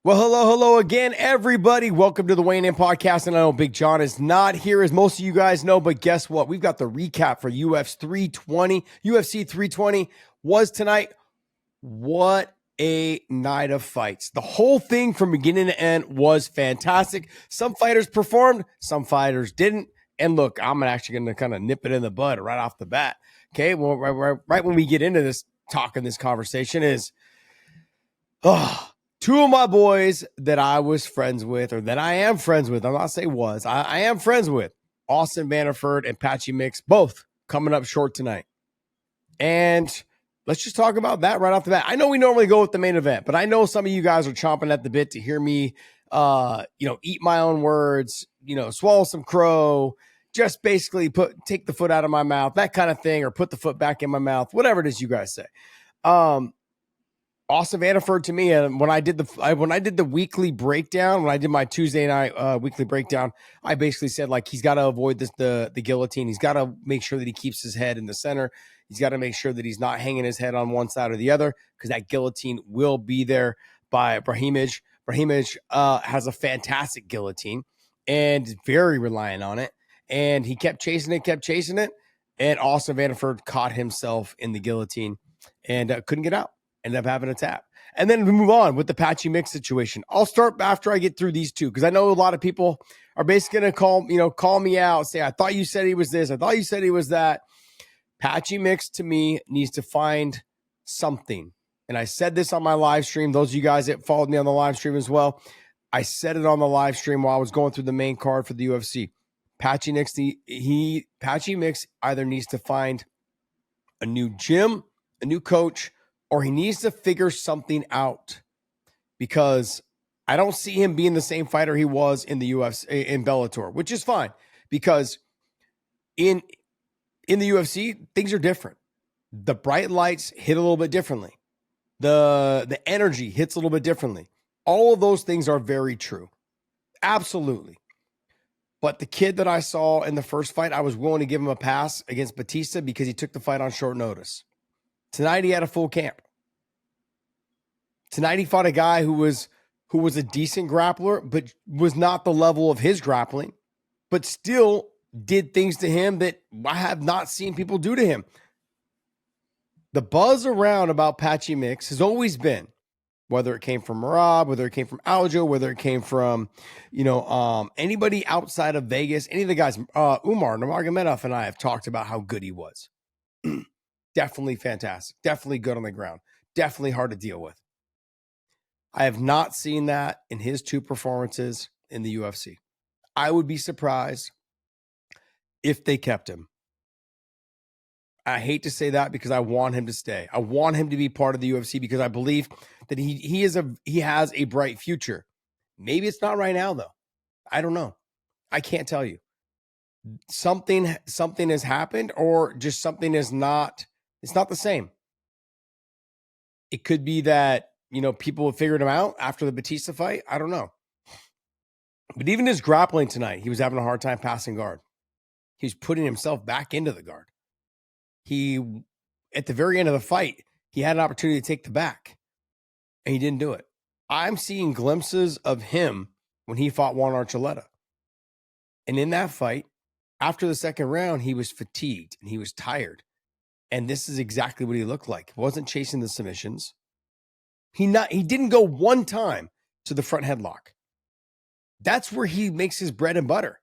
Well, hello again, everybody. Welcome to the Weighing In Podcast. And I know Big John is not here, as most of you guys know, but guess what? We've got the recap for UFC 320. UFC 320 was tonight. What a night of fights. The whole thing from beginning to end was fantastic. Some fighters performed, some fighters didn't. And look, I'm actually going to kind of nip it in the bud right off the bat. Okay, well, right when we get into this talk and this conversation is, two of my boys that I was friends with, or that I am friends with, I'm not saying was, I am friends with, Austin Vanderford and Patchy Mix, both coming up short tonight. And let's just talk about that right off the bat. I know we normally go with the main event, but I know some of you guys are chomping at the bit to hear me, eat my own words, swallow some crow, just basically take the foot out of my mouth, that kind of thing, or put the foot back in my mouth, whatever it is you guys say. Austin Vanderford to me, and when I did the weekly breakdown, when I did my Tuesday night weekly breakdown, I basically said, like, he's got to avoid the guillotine. He's got to make sure that he keeps his head in the center. He's got to make sure that he's not hanging his head on one side or the other, because that guillotine will be there by Brahimaj. Brahimaj has a fantastic guillotine and is very reliant on it. And he kept chasing it. And Austin Vanderford caught himself in the guillotine and couldn't get out. Ended up having a tap. And then we move on with the Patchy Mix situation. I'll start after I get through these two, because I know a lot of people are basically going to call me out, say, I thought you said he was this, I thought you said he was that. Patchy Mix, to me, needs to find something. And I said this on my live stream. Those of you guys that followed me on the live stream as well, I said it on the live stream while I was going through the main card for the UFC. Patchy Mix either needs to find a new gym, a new coach, or he needs to figure something out, because I don't see him being the same fighter he was in the UFC, in Bellator, which is fine, because in the UFC, things are different. The bright lights hit a little bit differently. The energy hits a little bit differently. All of those things are very true. Absolutely. But the kid that I saw in the first fight, I was willing to give him a pass against Batista because he took the fight on short notice. Tonight, he had a full camp. Tonight, he fought a guy who was a decent grappler, but was not the level of his grappling, but still did things to him that I have not seen people do to him. The buzz around about Patchy Mix has always been, whether it came from Merab, whether it came from Aljo, whether it came from, anybody outside of Vegas, any of the guys, Umar, Nurmagomedov, and I have talked about how good he was. Definitely fantastic. Definitely good on the ground. Definitely hard to deal with. I have not seen that in his two performances in the UFC. I would be surprised if they kept him. I hate to say that, because I want him to stay. I want him to be part of the UFC, because I believe that he has a bright future. Maybe it's not right now, though. I don't know. I can't tell you. Something has happened, or just something is not. It's not the same. It could be that, people have figured him out after the Batista fight. I don't know. But even his grappling tonight, he was having a hard time passing guard. He was putting himself back into the guard. At the very end of the fight, he had an opportunity to take the back, and he didn't do it. I'm seeing glimpses of him when he fought Juan Archuleta. And in that fight, after the second round, he was fatigued and he was tired. And this is exactly what he looked like. He wasn't chasing the submissions. He didn't go one time to the front headlock. That's where he makes his bread and butter.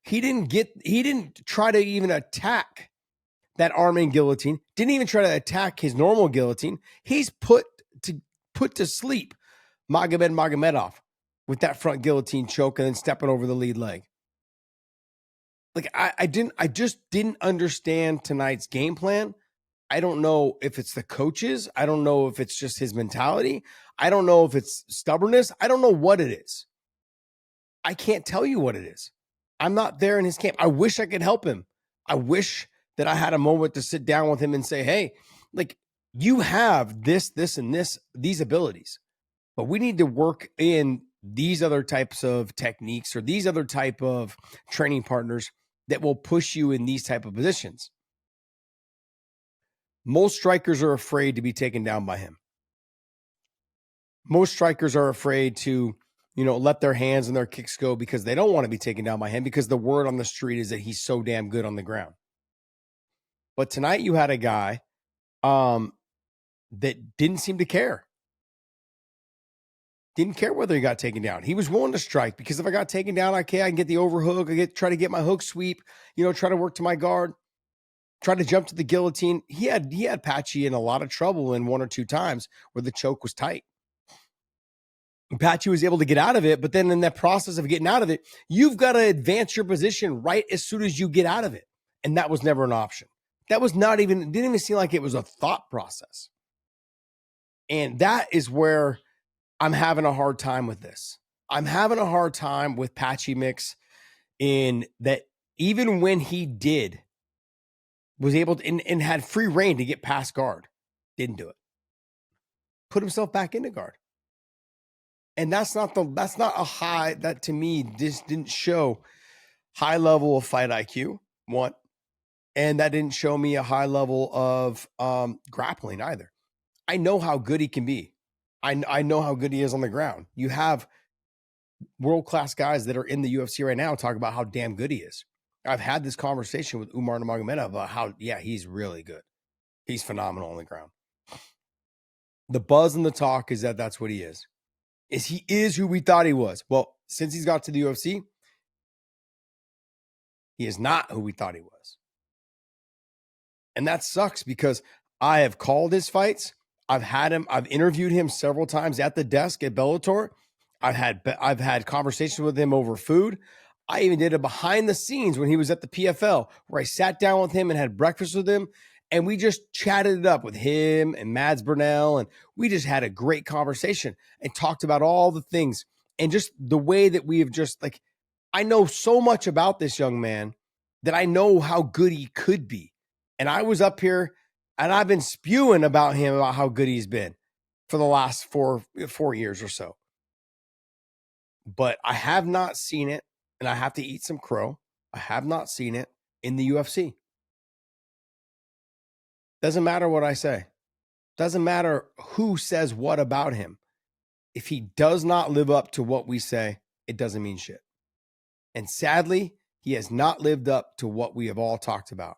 He didn't try to even attack that arm and guillotine. Didn't even try to attack his normal guillotine. He's put to sleep Magomedov with that front guillotine choke and then stepping over the lead leg. Like, I just didn't understand tonight's game plan. I don't know if it's the coaches. I don't know if it's just his mentality. I don't know if it's stubbornness. I don't know what it is. I can't tell you what it is. I'm not there in his camp. I wish I could help him. I wish that I had a moment to sit down with him and say, hey, like, you have this, and these abilities, but we need to work in these other types of techniques or these other type of training partners that will push you in these type of positions. Most strikers are afraid to be taken down by him. Most strikers are afraid to, let their hands and their kicks go because they don't want to be taken down by him, because the word on the street is that he's so damn good on the ground. But tonight you had a guy that didn't seem to care. Didn't care whether he got taken down. He was willing to strike because if I got taken down, okay, I can get the overhook. Try to get my hook sweep, try to work to my guard, try to jump to the guillotine. He had Patchy in a lot of trouble in one or two times where the choke was tight. And Patchy was able to get out of it, but then in that process of getting out of it, you've got to advance your position right as soon as you get out of it. And that was never an option. That was it didn't even seem like it was a thought process. And that is where I'm having a hard time with this. I'm having a hard time with Patchy Mix in that even when he was able to and had free reign to get past guard, didn't do it. Put himself back into guard. And that's not a high, that to me, this didn't show high level of fight IQ, one. And that didn't show me a high level of grappling either. I know how good he can be. I know how good he is on the ground. You have world-class guys that are in the UFC right now talk about how damn good he is. I've had this conversation with Umar Nurmagomedov about how, he's really good. He's phenomenal on the ground. The buzz and the talk is that that's what he is. He is who we thought he was. Well, since he's got to the UFC, he is not who we thought he was. And that sucks because I have called his fights. I've interviewed him several times at the desk at Bellator. I've had conversations with him over food. I even did a behind the scenes when he was at the PFL where I sat down with him and had breakfast with him. And we just chatted it up with him and Mads Burnell. And we just had a great conversation and talked about all the things. And just the way that we have just I know so much about this young man that I know how good he could be. And I was up here and I've been spewing about him, about how good he's been for the last four years or so. But I have not seen it, and I have to eat some crow. I have not seen it in the UFC. Doesn't matter what I say. Doesn't matter who says what about him. If he does not live up to what we say, it doesn't mean shit. And sadly, he has not lived up to what we have all talked about.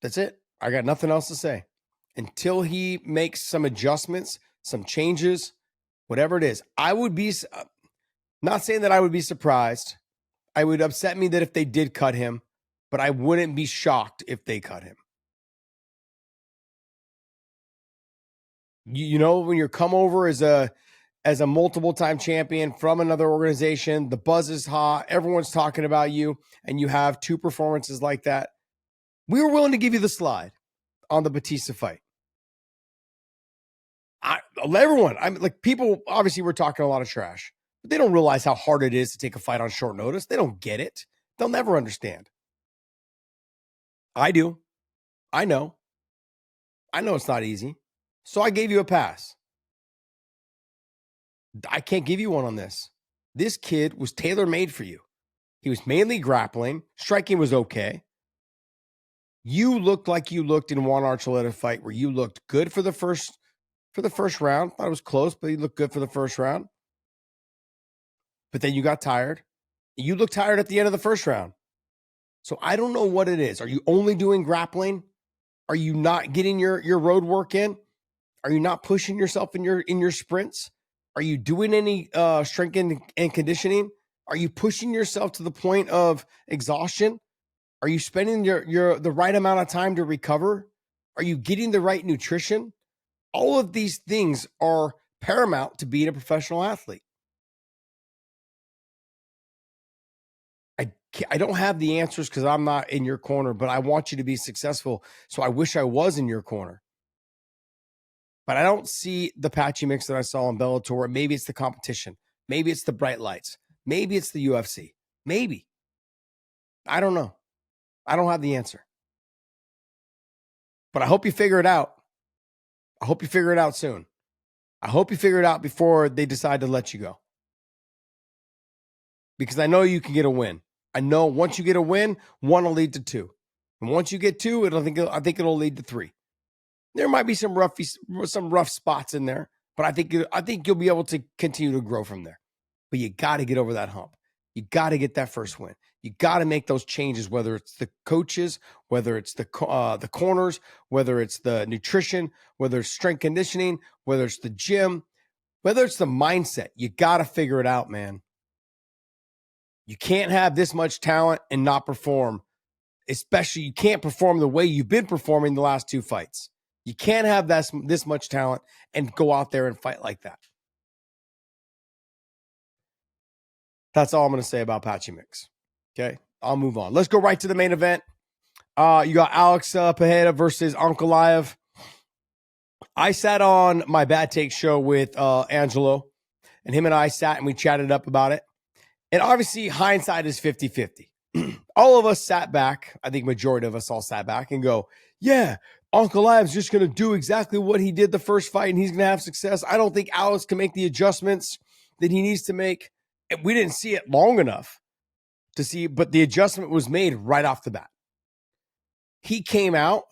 That's it. I got nothing else to say. Until he makes some adjustments, some changes, whatever it is, I would be not saying that I would be surprised. I would upset me that if they did cut him, but I wouldn't be shocked if they cut him. When you come over as a multiple time champion from another organization, the buzz is hot, everyone's talking about you, and you have two performances like that. We were willing to give you the slide on the Batista fight. People obviously were talking a lot of trash, but they don't realize how hard it is to take a fight on short notice. They don't get it. They'll never understand. I do. I know it's not easy. So I gave you a pass. I can't give you one on this. This kid was tailor-made for you. He was mainly grappling. Striking was okay. You looked like you looked in Juan Archuleta fight where you looked good for the first round. Thought it was close, but you looked good for the first round. But then you got tired. You looked tired at the end of the first round. So I don't know what it is. Are you only doing grappling? Are you not getting your road work in? Are you not pushing yourself in your sprints? Are you doing any strength and conditioning? Are you pushing yourself to the point of exhaustion? Are you spending the right amount of time to recover? Are you getting the right nutrition? All of these things are paramount to being a professional athlete. I don't have the answers because I'm not in your corner, but I want you to be successful. So I wish I was in your corner. But I don't see the Patchy Mix that I saw in Bellator. Maybe it's the competition. Maybe it's the bright lights. Maybe it's the UFC. Maybe. I don't know. I don't have the answer. But I hope you figure it out. I hope you figure it out soon. I hope you figure it out before they decide to let you go. Because I know you can get a win. I know once you get a win, one will lead to two. And once you get two, I think it'll lead to three. There might be some rough spots in there, but I think you'll be able to continue to grow from there. But you got to get over that hump. You got to get that first win. You got to make those changes, whether it's the coaches, whether it's the corners, whether it's the nutrition, whether it's strength conditioning, whether it's the gym, whether it's the mindset. You got to figure it out, man. You can't have this much talent and not perform. Especially, you can't perform the way you've been performing the last 2 fights. You can't have this much talent and go out there and fight like that. That's all I'm going to say about Patchy Mix. Okay, I'll move on. Let's go right to the main event. You got Alex Pereira versus Ankalaev. I sat on my Bad Take show with Angelo, and him and I sat and we chatted up about it. And obviously, hindsight is 50-50. All of us sat back. I think majority of us all sat back and go, yeah, Ankalaev's just going to do exactly what he did the first fight, and he's going to have success. I don't think Alex can make the adjustments that he needs to make. And we didn't see it long enough to see, but the adjustment was made right off the bat. He came out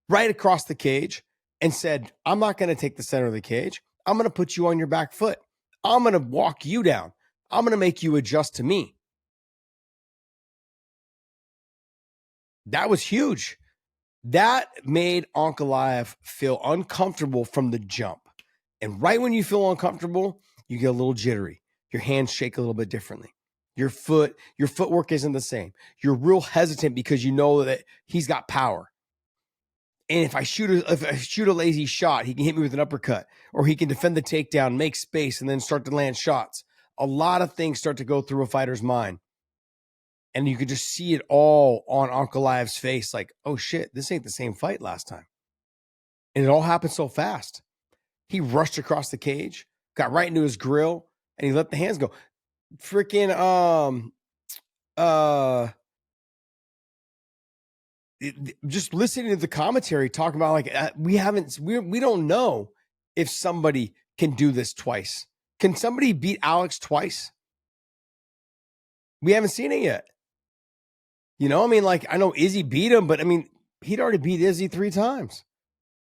right across the cage and said, I'm not going to take the center of the cage. I'm going to put you on your back foot. I'm going to walk you down. I'm going to make you adjust to me. That was huge. That made Ankalaev feel uncomfortable from the jump. And right when you feel uncomfortable, you get a little jittery. Your hands shake a little bit differently. Your footwork isn't the same. You're real hesitant because you know that he's got power. And if I shoot a lazy shot, he can hit me with an uppercut, or he can defend the takedown, make space, and then start to land shots. A lot of things start to go through a fighter's mind. And you could just see it all on Ankalaev's face, like, oh shit, this ain't the same fight last time. And it all happened so fast. He rushed across the cage, got right into his grill, and he let the hands go. Freaking just listening to the commentary talking about like we don't know if somebody can do this twice. Can somebody beat Alex twice? We haven't seen it yet. You know, I mean, like, I know Izzy beat him, but I mean, he'd already beat Izzy 3 times.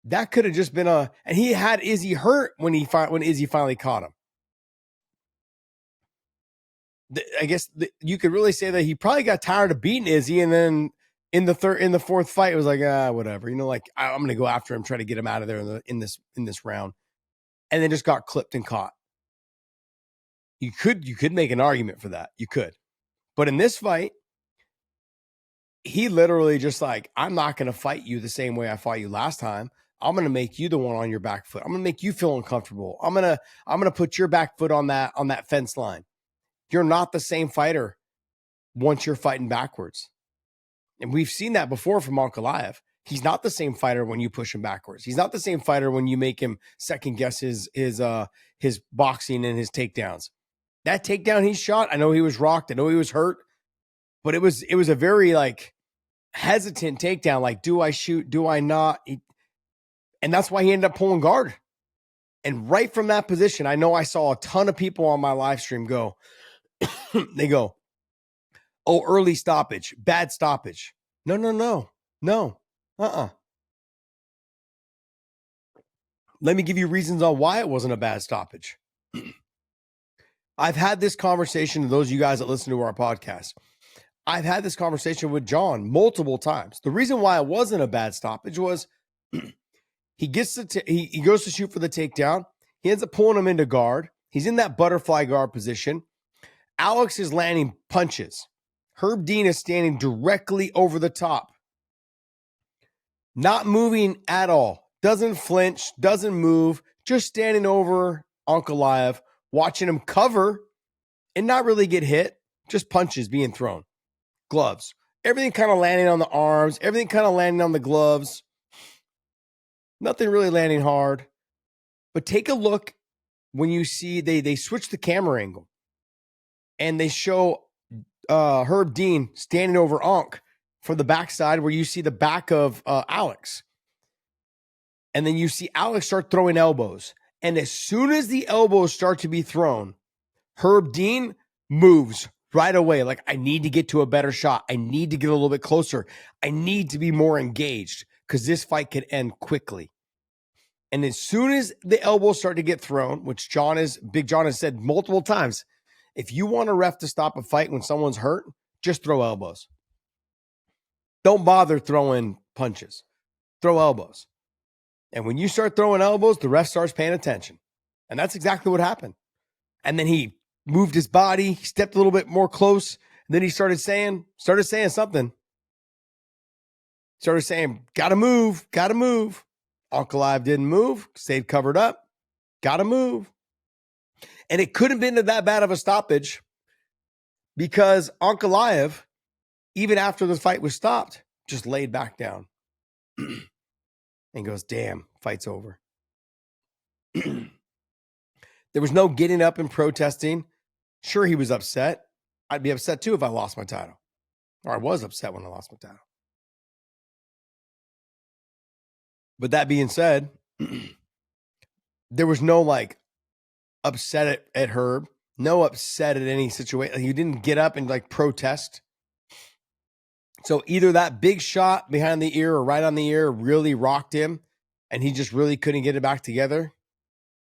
That could have just been and he had Izzy hurt when Izzy finally caught him. I guess you could really say that he probably got tired of beating Izzy, and then in the fourth fight, it was like, whatever, you know, like I'm going to go after him, try to get him out of there in this round, and then just got clipped and caught. You could make an argument for that. You could, but in this fight, he literally just like, I'm not going to fight you the same way I fought you last time. I'm going to make you the one on your back foot. I'm going to make you feel uncomfortable. I'm going to put your back foot on that fence line. You're not the same fighter once you're fighting backwards. And we've seen that before from Ankalaev. He's not the same fighter when you push him backwards. He's not the same fighter when you make him second guess his boxing and his takedowns. That takedown he shot, I know he was rocked. I know he was hurt, but it was a very like hesitant takedown. Like, do I shoot? Do I not? And that's why he ended up pulling guard. And right from that position, I know I saw a ton of people on my live stream go, they go, oh, early stoppage, bad stoppage. No. Let me give you reasons on why it wasn't a bad stoppage. I've had this conversation to those of you guys that listen to our podcast. I've had this conversation with John multiple times. The reason why it wasn't a bad stoppage was he goes to shoot for the takedown. He ends up pulling him into guard. He's in that butterfly guard position. Alex is landing punches. Herb Dean is standing directly over the top. Not moving at all. Doesn't flinch, doesn't move. Just standing over Ankalaev, watching him cover and not really get hit. Just punches being thrown. Gloves. Everything kind of landing on the arms. Everything kind of landing on the gloves. Nothing really landing hard. But take a look when you see they switch the camera angle. And they show Herb Dean standing over Ankh from the backside where you see the back of Alex. And then you see Alex start throwing elbows. And as soon as the elbows start to be thrown, Herb Dean moves right away. Like, I need to get to a better shot. I need to get a little bit closer. I need to be more engaged because this fight could end quickly. And as soon as the elbows start to get thrown, which Big John has said multiple times, if you want a ref to stop a fight when someone's hurt, just throw elbows. Don't bother throwing punches. Throw elbows. And when you start throwing elbows, the ref starts paying attention. And that's exactly what happened. And then he moved his body, he stepped a little bit more close, and then he started saying something. Started saying, gotta move. Ankalaev didn't move, stayed covered up, gotta move. And it couldn't have been that bad of a stoppage because Ankalaev, even after the fight was stopped, just laid back down and goes, damn, fight's over. There was no getting up and protesting. Sure, he was upset. I'd be upset too if I lost my title. Or I was upset when I lost my title. But that being said, there was no like upset at Herb, no upset at any situation. He didn't get up and like protest. So either that big shot behind the ear or right on the ear really rocked him and he just really couldn't get it back together.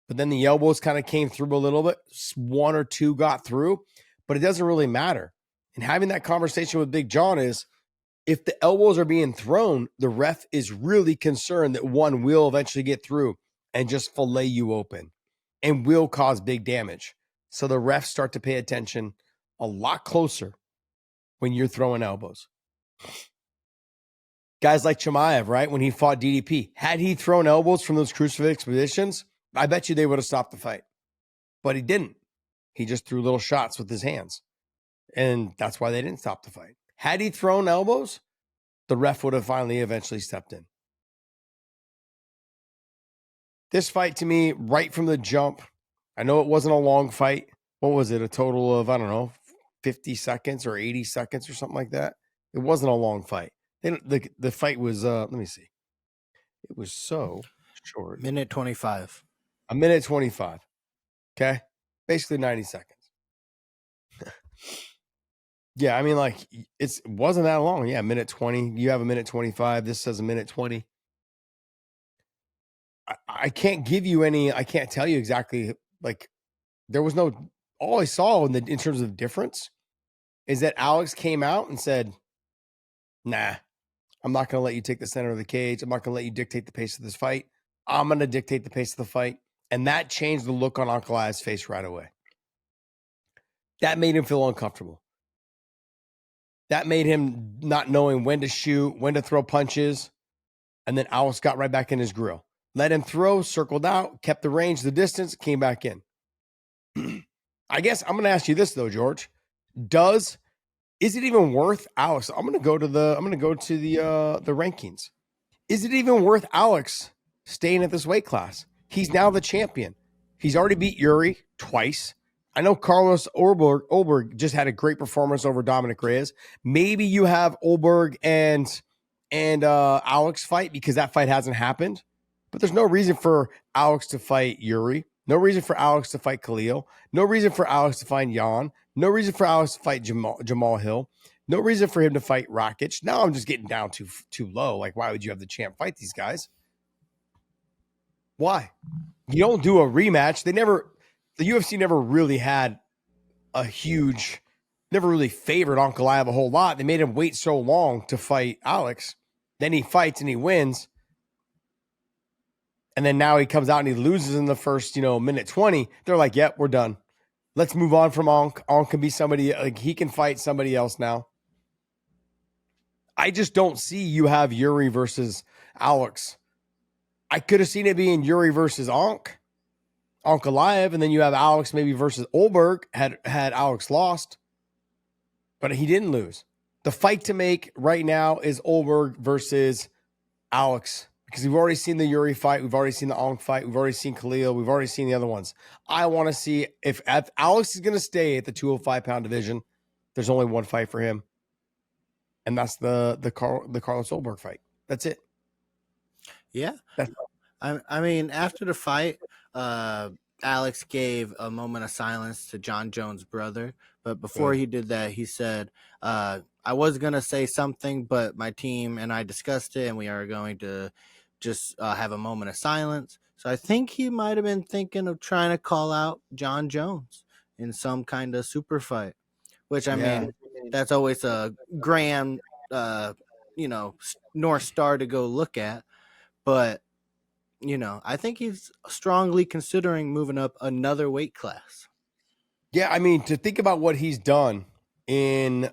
But then the elbows kind of came through a little bit. One or two got through, but it doesn't really matter. And having that conversation with Big John is, if the elbows are being thrown, the ref is really concerned that one will eventually get through and just fillet you open and will cause big damage. So the refs start to pay attention a lot closer when you're throwing elbows. Guys like Chimaev, right? When he fought DDP, had he thrown elbows from those crucifix positions, I bet you they would have stopped the fight. But he didn't. He just threw little shots with his hands. And that's why they didn't stop the fight. Had he thrown elbows, the ref would have eventually stepped in. This fight to me, right from the jump, I know it wasn't a long fight. What was it? A total of, 50 seconds or 80 seconds or something like that. It wasn't a long fight. The fight was, let me see. It was so short. Minute 25. A minute 25. Okay. Basically 90 seconds. Yeah, I mean, like, it wasn't that long. Yeah, minute 20. You have a minute 25. This says a minute 20. I can't give you I can't tell you exactly, like, there was no, all I saw in terms of difference is that Alex came out and said, nah, I'm not going to let you take the center of the cage. I'm not going to let you dictate the pace of this fight. I'm going to dictate the pace of the fight. And that changed the look on Ankalaev's face right away. That made him feel uncomfortable. That made him not knowing when to shoot, when to throw punches. And then Alex got right back in his grill. Let him throw, circled out, kept the range, the distance, came back in. I guess I'm going to ask you this though, George. Is it even worth Alex? I'm going to go to the rankings. Is it even worth Alex staying at this weight class? He's now the champion. He's already beat Jiri twice. I know Carlos Olberg just had a great performance over Dominic Reyes. Maybe you have Olberg and Alex fight because that fight hasn't happened. But there's no reason for Alex to fight Jiri. No reason for Alex to fight Khalil. No reason for Alex to fight Jan. No reason for Alex to fight Jamal Hill. No reason for him to fight Rakic. Now I'm just getting down too low. Like, why would you have the champ fight these guys? Why? You don't do a rematch. The UFC never really had never really favored Ankalaev a whole lot. They made him wait so long to fight Alex. Then he fights and he wins. And then now he comes out and he loses in the first, minute 20. They're like, yep, we're done. Let's move on from Ank. Ank can be somebody, like, he can fight somebody else now. I just don't see you have Jiri versus Alex. I could have seen it being Jiri versus Ankalaev, and then you have Alex maybe versus Olberg had Alex lost. But he didn't lose. The fight to make right now is Olberg versus Alex. Because we've already seen the Jiri fight. We've already seen the Ank fight. We've already seen Khalil. We've already seen the other ones. I want to see if Alex is going to stay at the 205-pound division, there's only one fight for him. And that's the Carlos Olberg fight. That's it. Yeah. I mean, after the fight, Alex gave a moment of silence to John Jones' brother. But before he did that, he said, I was going to say something, but my team and I discussed it, and we are going to just have a moment of silence. So I think he might have been thinking of trying to call out John Jones in some kind of super fight, which I mean, that's always a grand, North Star to go look at. But, I think he's strongly considering moving up another weight class. Yeah, I mean, to think about what he's done in the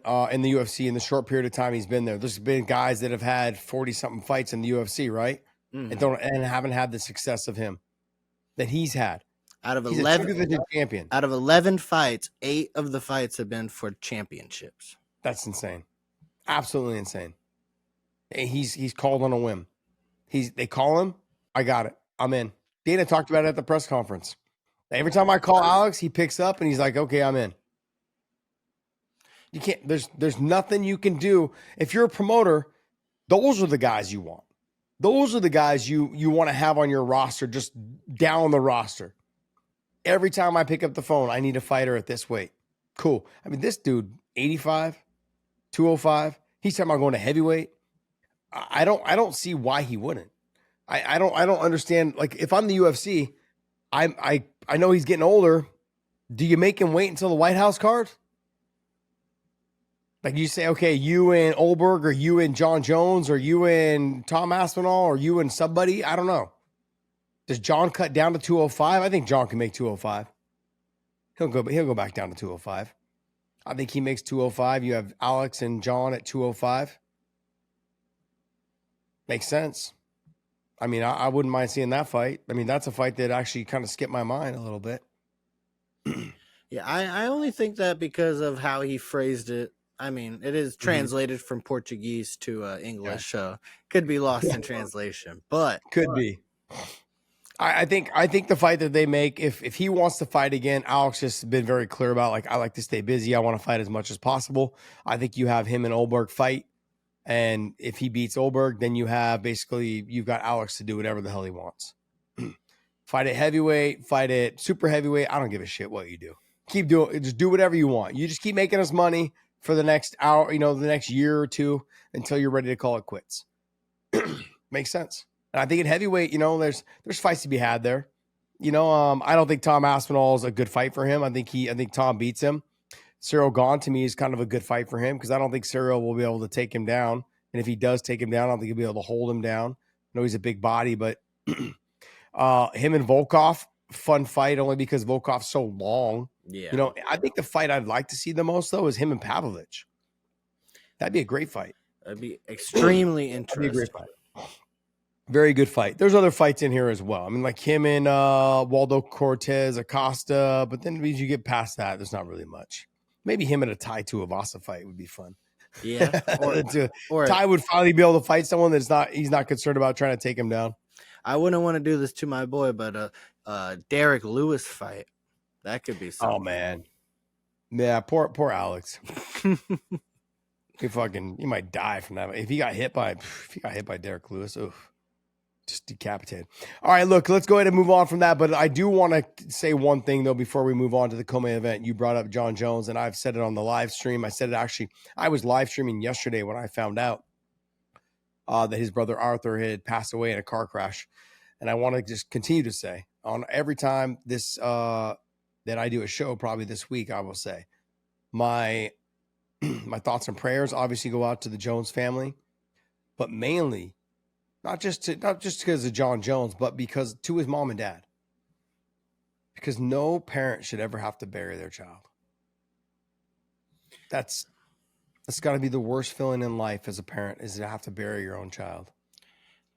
UFC in the short period of time he's been there. There's been guys that have had 40-something fights in the UFC, right? Mm-hmm. And haven't had the success of him that he's had. Out of He's 11 a two-division champion. Out of 11 fights, 8 of the fights have been for championships. That's insane. Absolutely insane. He's called on a whim. They call him, I got it. I'm in. Dana talked about it at the press conference. Every time I call Alex, he picks up and he's like, okay, I'm in. You can't, there's nothing you can do. If you're a promoter, those are the guys you want. Those are the guys you want to have on your roster, just down the roster. Every time I pick up the phone, I need a fighter at this weight. Cool. I mean, this dude, 85, 205, he's talking about going to heavyweight. I don't see why he wouldn't. I don't understand. Like, if I'm the UFC, I know he's getting older. Do you make him wait until the White House card? Like, you say, okay, you and Olberg, or you and John Jones, or you and Tom Aspinall, or you and somebody? I don't know. Does John cut down to 205? I think John can make 205. He'll go back down to 205. I think he makes 205. You have Alex and John at 205. Makes sense. I mean, I wouldn't mind seeing that fight. I mean, that's a fight that actually kind of skipped my mind a little bit. Yeah, I only think that because of how he phrased it. I mean, it is translated from Portuguese to English, so could be lost in translation, but could be. I think the fight that they make, if he wants to fight again, Alex has been very clear about, like, I like to stay busy. I want to fight as much as possible. I think you have him and Olberg fight. And if he beats Olberg, then you've got Alex to do whatever the hell he wants. Fight at heavyweight, fight at super heavyweight. I don't give a shit what you do. Keep doing it. Just do whatever you want. You just keep making us money for the next hour, the next year or two, until you're ready to call it quits. Makes sense. And I think at heavyweight, there's fights to be had there. I don't think Tom Aspinall is a good fight for him. I think Tom beats him. Cyril Gahn, to me, is kind of a good fight for him, because I don't think Cyril will be able to take him down. And if he does take him down, I don't think he'll be able to hold him down. I know he's a big body, but him and Volkov, fun fight only because Volkov's so long. Yeah. I think the fight I'd like to see the most, though, is him and Pavlovich. That'd be a great fight. That'd be extremely interesting. That'd be a great fight. Very good fight. There's other fights in here as well. I mean, like him and Waldo Cortez, Acosta, but then as you get past that, there's not really much. Maybe him and a Tai Tuivasa fight would be fun. Yeah. Or Tai would finally be able to fight someone he's not concerned about trying to take him down. I wouldn't want to do this to my boy, but Derek Lewis fight, that could be something. Oh man. Yeah, poor Alex. He might die from that. If he got hit by Derek Lewis, oof. Just decapitated. All right, look, let's go ahead and move on from that. But I do want to say one thing, though, before we move on to the co-main event. You brought up John Jones, and I've said it on the live stream. I said it actually, I was live streaming yesterday when I found out that his brother Arthur had passed away in a car crash. And I want to just continue to say, on every time this that I do a show, probably this week, I will say, my thoughts and prayers obviously go out to the Jones family, but mainly, not just because of John Jones, but because to his mom and dad. Because no parent should ever have to bury their child. That's got to be the worst feeling in life as a parent, is to have to bury your own child.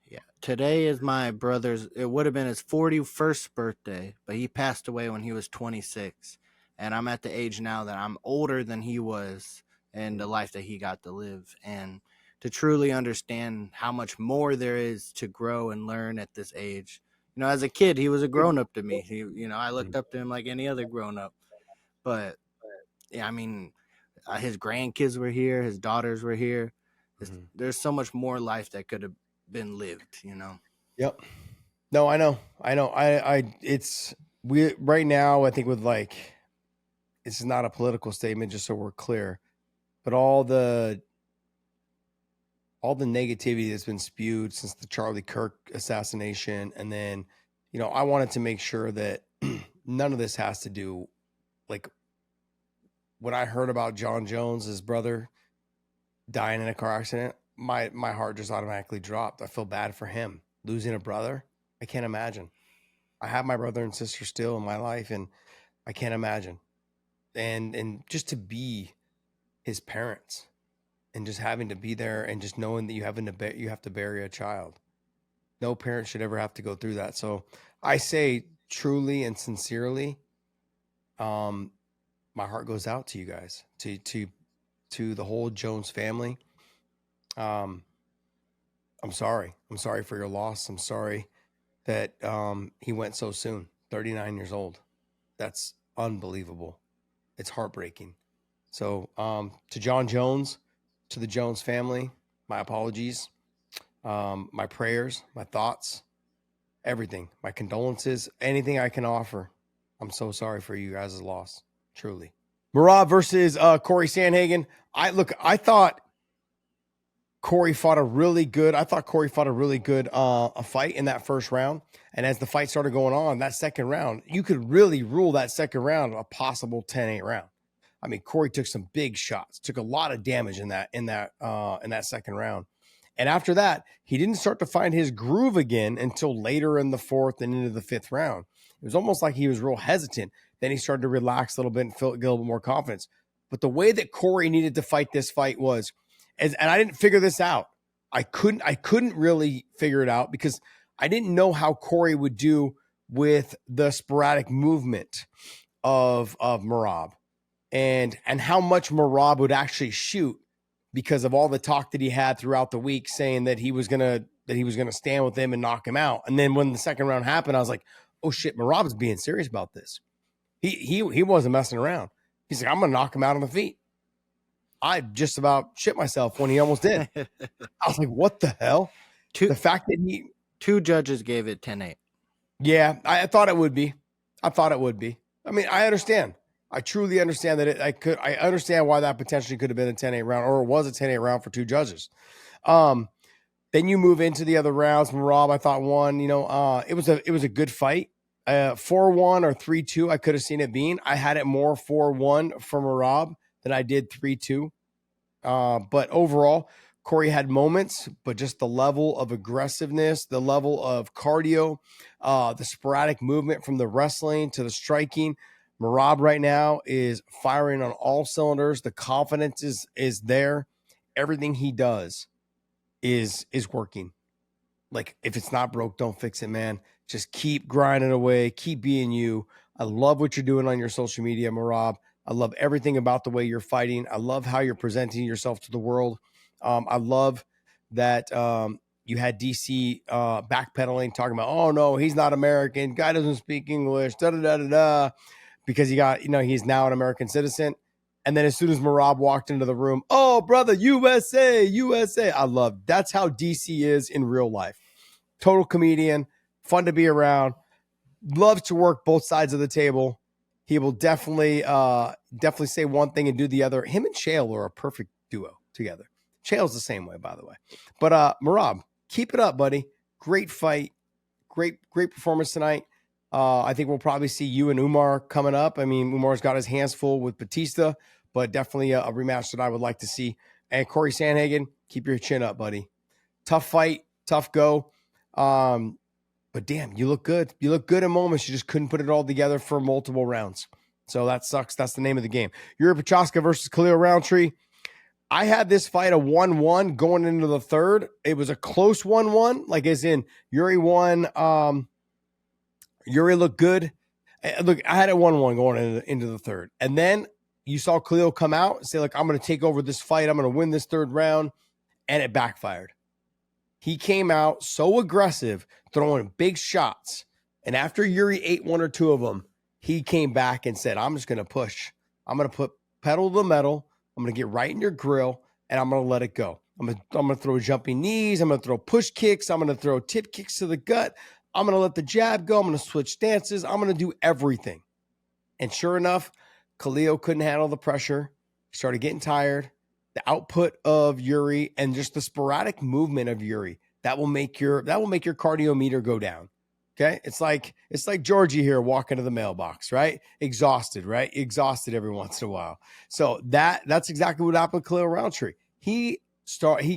Yeah. Today is my brother's, it would have been his 41st birthday, but he passed away when he was 26. And I'm at the age now that I'm older than he was in the life that he got to live. And to truly understand how much more there is to grow and learn at this age. As a kid, he was a grown-up to me. I looked up to him like any other grown-up. But, yeah, I mean, his grandkids were here. His daughters were here. There's so much more life that could have been lived, Yep. No, I know. Right now, I think with this is not a political statement, just so we're clear, but all the all the negativity that's been spewed since the Charlie Kirk assassination. And then, you know, I wanted to make sure that none of this has to do, like, when I heard about John Jones, his brother, dying in a car accident, my heart just automatically dropped. I feel bad for him. Losing a brother, I can't imagine. I have my brother and sister still in my life, and I can't imagine. And just to be his parents and just having to be there and just knowing that you have to bury a child. No parent should ever have to go through that. So I say truly and sincerely, my heart goes out to you guys, to the whole Jones family. I'm sorry. I'm sorry for your loss. I'm sorry that he went so soon, 39 years old. That's unbelievable. It's heartbreaking. So to John Jones, to the Jones family, my apologies, my prayers, my thoughts, everything, my condolences, anything I can offer. I'm so sorry for you guys' loss, truly. Merab versus Corey Sandhagen. I thought Corey fought a really good fight in that first round. And as the fight started going on, that second round, you could really rule that second round a possible 10-8 round. I mean, Corey took some big shots, took a lot of damage in that second round. And after that, he didn't start to find his groove again until later in the fourth and into the fifth round. It was almost like he was real hesitant. Then he started to relax a little bit and get a little bit more confidence. But the way that Corey needed to fight this fight was, and I didn't figure this out. I couldn't really figure it out because I didn't know how Corey would do with the sporadic movement of Merab and how much Merab would actually shoot because of all the talk that he had throughout the week saying that he was gonna stand with him and knock him out. And then when the second round happened, I was like, oh shit, Merab's being serious about this. He wasn't messing around. He's like, I'm gonna knock him out on the feet. I just about shit myself when he almost did. I was like, what the hell? The fact that two judges gave it 10-8. Yeah, I thought it would be. I mean, I understand. I truly understand that I understand why that potentially could have been a 10-8 round, or it was a 10-8 round for two judges. Then you move into the other rounds. Merab, I thought, won. You know, it was a good fight. 4-1 or 3-2, I could have seen it being. I had it more 4-1 for Merab than I did 3-2. But overall, Corey had moments, but just the level of aggressiveness, the level of cardio, the sporadic movement from the wrestling to the striking. Merab right now is firing on all cylinders. The confidence is there. Everything he does is working. Like, if it's not broke, don't fix it, man. Just keep grinding away. Keep being you. I love what you're doing on your social media, Merab. I love everything about the way you're fighting. I love how you're presenting yourself to the world. I love that you had DC backpedaling, talking about, oh, no, he's not American. Guy doesn't speak English, da-da-da-da-da, because he's now an American citizen. And then as soon as Merab walked into the room, oh, brother, USA. That's how DC is in real life. Total comedian, fun to be around, loves to work both sides of the table. He will definitely say one thing and do the other. Him and Chael are a perfect duo together. Chael's the same way, by the way. But Merab, keep it up, buddy. Great fight. Great performance tonight. I think we'll probably see you and Umar coming up. I mean, Umar's got his hands full with Batista, but definitely a rematch that I would like to see. And Corey Sandhagen, keep your chin up, buddy. Tough fight, tough go. But damn, you look good. You look good in moments. You just couldn't put it all together for multiple rounds. So that sucks. That's the name of the game. Yuri Procházka versus Khalil Rountree. I had this fight a 1-1 going into the third. It was a close 1-1, like as in Yuri won. Yuri looked good. Look, I had it 1-1 going into the third. And then you saw Khalil come out and say, like, I'm going to take over this fight. I'm going to win this third round. And it backfired. He came out so aggressive, throwing big shots. And after Yuri ate one or two of them, he came back and said, I'm just going to push. I'm going to put pedal to the metal. I'm going to get right in your grill, and I'm going to let it go. I'm going to throw jumping knees. I'm going to throw push kicks. I'm going to throw tip kicks to the gut. I'm going to let the jab go. I'm going to switch stances. I'm going to do everything. And sure enough, Khalil couldn't handle the pressure. He started getting tired. the output of Jiri, and just the sporadic movement of Jiri that will make your cardio meter go down. Okay, it's like Georgie here walking to the mailbox, right? Exhausted, right? Exhausted every once in a while. So that's exactly what happened with Khalil Rountree. He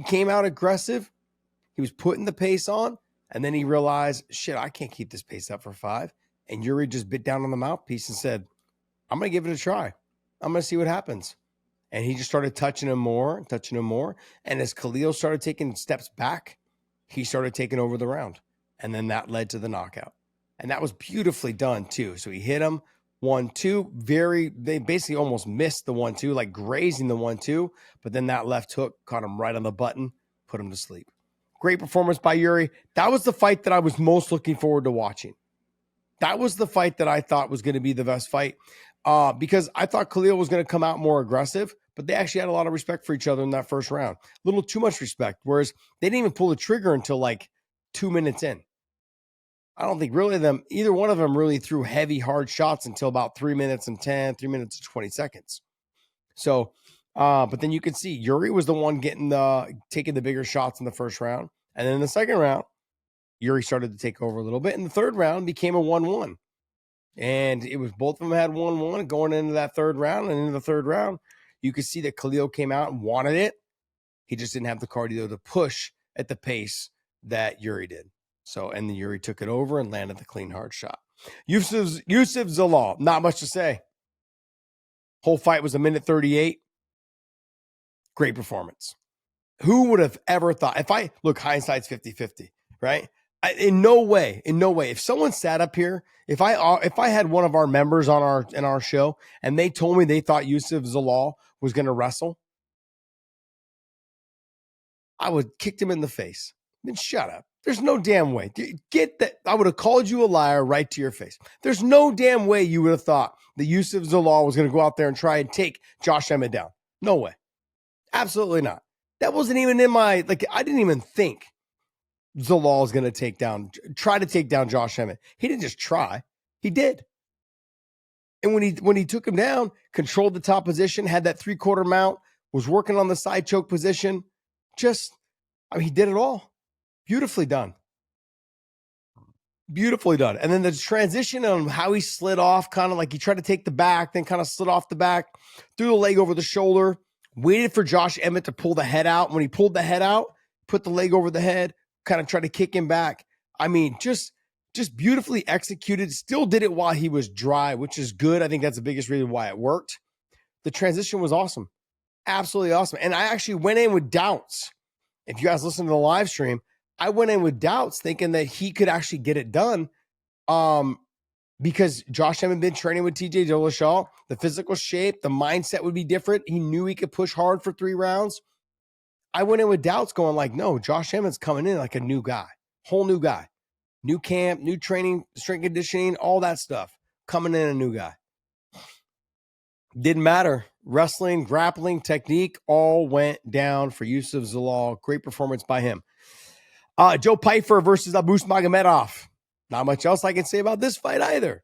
came out aggressive. He was putting the pace on, and then he realized, shit, I can't keep this pace up for 5. And Jiri just bit down on the mouthpiece and said, I'm going to give it a try. I'm going to see what happens. And he just started touching him more. And as Khalil started taking steps back, he started taking over the round. And then that led to the knockout. And that was beautifully done too. So he hit him 1-2. They basically almost missed the 1-2, like grazing the 1-2. But then that left hook caught him right on the button, put him to sleep. Great performance by Jiri. That was the fight that I was most looking forward to watching. That was the fight that I thought was going to be the best fight because I thought Khalil was going to come out more aggressive, but they actually had a lot of respect for each other in that first round. A little too much respect, whereas they didn't even pull the trigger until like 2 minutes in. I don't think really either one of them really threw heavy, hard shots until about 3 minutes and 10, 3 minutes and 20 seconds. So, but then you can see Jiri was the one taking the bigger shots in the first round. And then in the second round, Jiri started to take over a little bit. And the third round became a 1-1. And it was both of them had 1-1 going into that third round. And in the third round, you could see that Khalil came out and wanted it. He just didn't have the cardio to push at the pace that Jiri did. So, and then Jiri took it over and landed the clean, hard shot. Yusuf Zalal, not much to say. Whole fight was 1:38. Great performance. Who would have ever thought? Hindsight's 50-50, right? In no way. If someone sat up here, if I had one of our members on in our show and they told me they thought Yusuf Zalal was going to wrestle, I would kick him in the face. Then shut up. There's no damn way. Get that. I would have called you a liar right to your face. There's no damn way you would have thought that Yusuf Zalal was going to go out there and try and take Josh Emmett down. No way. Absolutely not. That wasn't even in my, I didn't even think Zalal is going to try to take down Josh Emmett. He didn't just try. He did. And when he took him down, controlled the top position, had that 3/4 mount, was working on the side choke position. He did it all. Beautifully done. Beautifully done. And then the transition on how he slid off, kind of like he tried to take the back, then kind of slid off the back, threw the leg over the shoulder, waited for Josh Emmett to pull the head out. When he pulled the head out, put the leg over the head, kind of tried to kick him back. I mean, just beautifully executed. Still did it while he was dry, which is good. I think that's the biggest reason why it worked. The transition was awesome. Absolutely awesome. And I actually went in with doubts. If you guys listen to the live stream, I went in with doubts thinking that he could actually get it done because Josh hadn't been training with TJ Dillashaw. The physical shape, the mindset would be different. He knew he could push hard for 3 rounds. I went in with doubts going like, no, Josh Emmett's coming in like a new guy, whole new guy, new camp, new training, strength conditioning, all that stuff. Coming in a new guy. Didn't matter. Wrestling, grappling, technique, all went down for Yusuf Zalal. Great performance by him. Joe Pyfer versus Abus Magomedov. Not much else I can say about this fight either.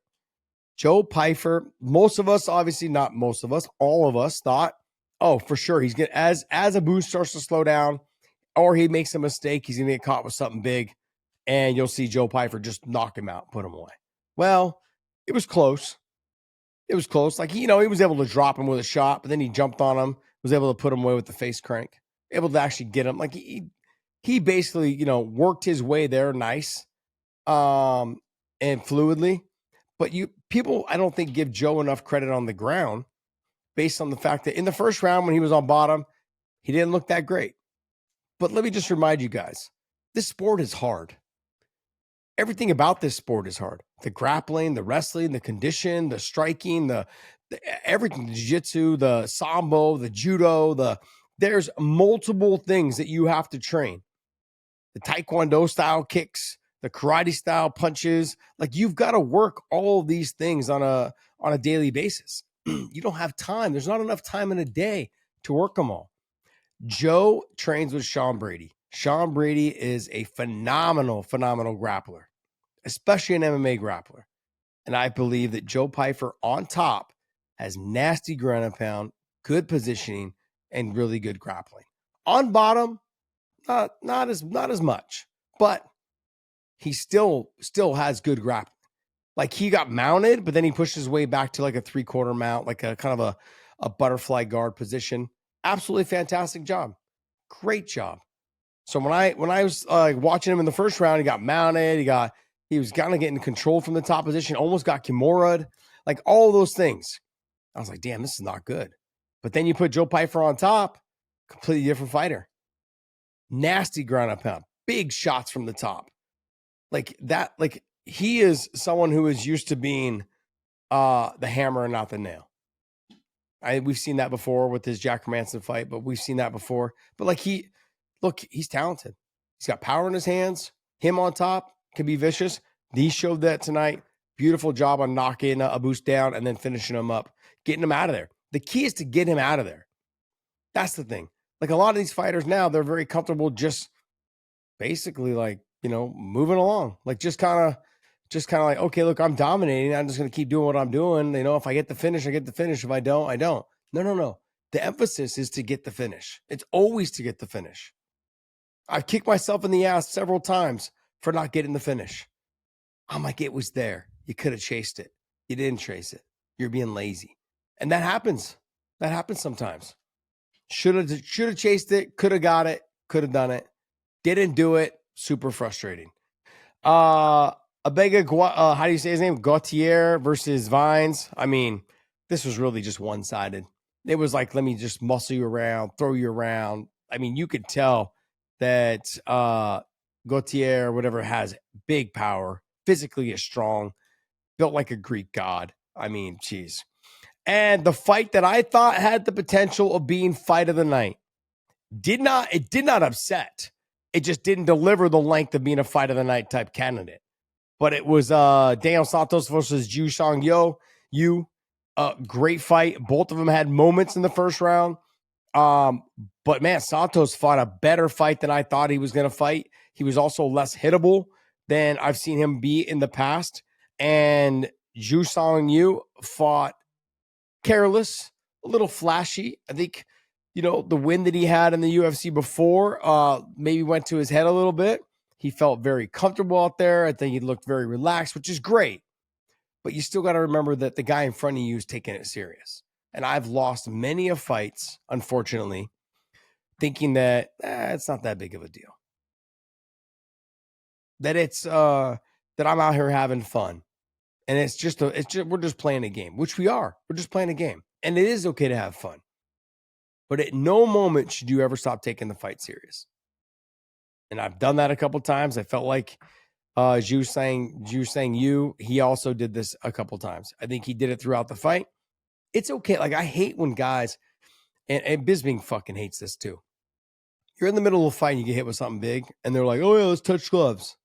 Joe Pyfer, most of us, obviously not most of us, all of us thought, oh, for sure, he's going to, as Abus starts to slow down or he makes a mistake, he's going to get caught with something big and you'll see Joe Pyfer just knock him out, put him away. Well, it was close. It was close. He was able to drop him with a shot, but then he jumped on him, was able to put him away with the face crank, able to actually get him. He basically, worked his way there nice and fluidly. But people, I don't think, give Joe enough credit on the ground based on the fact that in the first round when he was on bottom, he didn't look that great. But let me just remind you guys, this sport is hard. Everything about this sport is hard. The grappling, the wrestling, the condition, the striking, the everything, the jiu-jitsu, the sambo, the judo, there's multiple things that you have to train. The taekwondo style kicks, the karate style punches, you've got to work all of these things on a daily basis. You don't have time. There's not enough time in a day to work them all. Joe trains with Sean Brady. Sean Brady is a phenomenal grappler, especially an MMA grappler. And I believe that Joe Pyfer on top has nasty ground and pound, good positioning, and really good grappling. On bottom, not as much, but he still has good grappling. Like he got mounted, but then he pushed his way back to like a 3/4 mount, like a kind of a butterfly guard position. Absolutely fantastic job. Great job. So when I was watching him in the first round, he got mounted. He was kind of getting control from the top position, almost got Kimura'd, like all those things. I was like, damn, this is not good. But then you put Joe Pyfer on top, completely different fighter. Nasty ground and pound, big shots from the top. Like that, like he is someone who is used to being the hammer and not the nail. We've seen that before with his Jack Hermanson fight, but we've seen that before. But like he's talented. He's got power in his hands. Him on top can be vicious. He showed that tonight. Beautiful job on knocking a boost down and then finishing him up, getting him out of there. The key is to get him out of there. That's the thing. Like a lot of these fighters now, they're very comfortable just basically like, moving along. Like just kind of like, okay, look, I'm dominating. I'm just going to keep doing what I'm doing. If I get the finish, I get the finish. If I don't, I don't. No. The emphasis is to get the finish. It's always to get the finish. I've kicked myself in the ass several times for not getting the finish. I'm like, it was there. You could have chased it. You didn't chase it. You're being lazy. And that happens. That happens sometimes. Should have chased it. Could have got it. Could have done it. Didn't do it. Super frustrating. Abega, how do you say his name? Gautier versus Vines. I mean, this was really just one-sided. It was like, let me just muscle you around, throw you around. I mean, you could tell that Gautier, whatever, has big power, physically is strong, built like a Greek god. I mean, geez. And the fight that I thought had the potential of being fight of the night did not upset. It just didn't deliver the length of being a fight of the night type candidate. But it was Daniel Santos versus Joo-Sang Yoo. Great fight. Both of them had moments in the first round. But man, Santos fought a better fight than I thought he was going to fight. He was also less hittable than I've seen him be in the past. And Joo-Sang Yoo fought careless, a little flashy. I think, the win that he had in the UFC before maybe went to his head a little bit. He felt very comfortable out there. I think he looked very relaxed, which is great. But you still got to remember that the guy in front of you is taking it serious. And I've lost many of fights, unfortunately, thinking that it's not that big of a deal. That it's that I'm out here having fun. And we're just playing a game, which we are. We're just playing a game. And it is okay to have fun. But at no moment should you ever stop taking the fight serious. And I've done that a couple times. I felt like Joo-Sang Yoo, he also did this a couple times. I think he did it throughout the fight. It's okay. Like, I hate when guys, and Bisping fucking hates this too. You're in the middle of a fight and you get hit with something big, and they're like, oh yeah, let's touch gloves.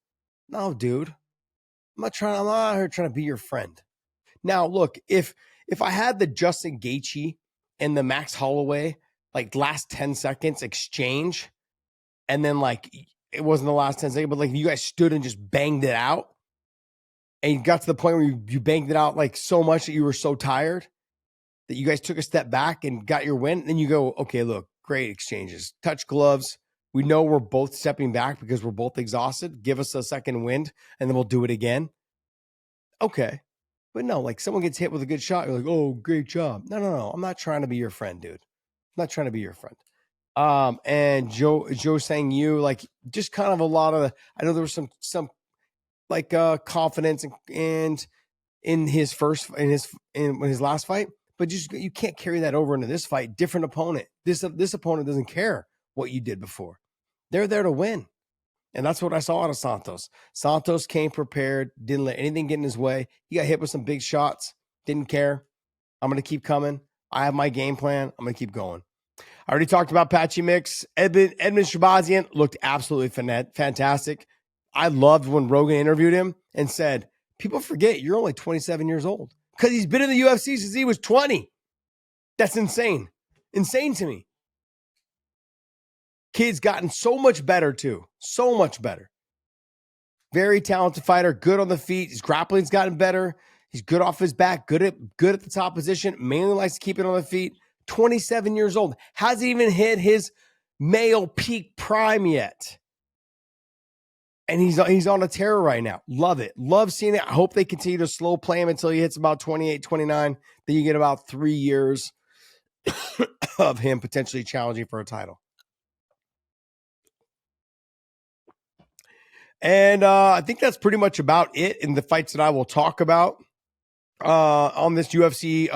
No, dude. I'm not out here trying to be your friend. Now, look, if I had the Justin Gaethje and the Max Holloway, like last 10 seconds exchange, and then like it wasn't the last 10 seconds, but like you guys stood and just banged it out, and you got to the point where you banged it out like so much that you were so tired that you guys took a step back and got your win, and you go, okay, look, great exchanges. Touch gloves. We know we're both stepping back because we're both exhausted. Give us a second wind, and then we'll do it again. Okay. But no, like someone gets hit with a good shot, you're like, oh, great job. No. I'm not trying to be your friend, dude. I'm not trying to be your friend. And Joo-Sang Yoo, like just kind of a lot of, I know there was some like confidence and in his last fight, but just you can't carry that over into this fight. Different opponent. This opponent doesn't care what you did before. They're there to win. And that's what I saw out of Santos. Santos came prepared, didn't let anything get in his way. He got hit with some big shots, didn't care. I'm going to keep coming. I have my game plan. I'm going to keep going. I already talked about Patchy Mix. Edmund Shahbazyan looked absolutely fantastic. I loved when Rogan interviewed him and said, people forget you're only 27 years old because he's been in the UFC since he was 20. That's insane. Insane to me. Kid's gotten so much better too. So much better. Very talented fighter, good on the feet. His grappling's gotten better. He's good off his back, good at the top position. Mainly likes to keep it on the feet. 27 years old. Hasn't even hit his male peak prime yet. And he's on a tear right now. Love it. Love seeing it. I hope they continue to slow play him until he hits about 28, 29. Then you get about 3 years of him potentially challenging for a title. And I think that's pretty much about it in the fights that I will talk about on this UFC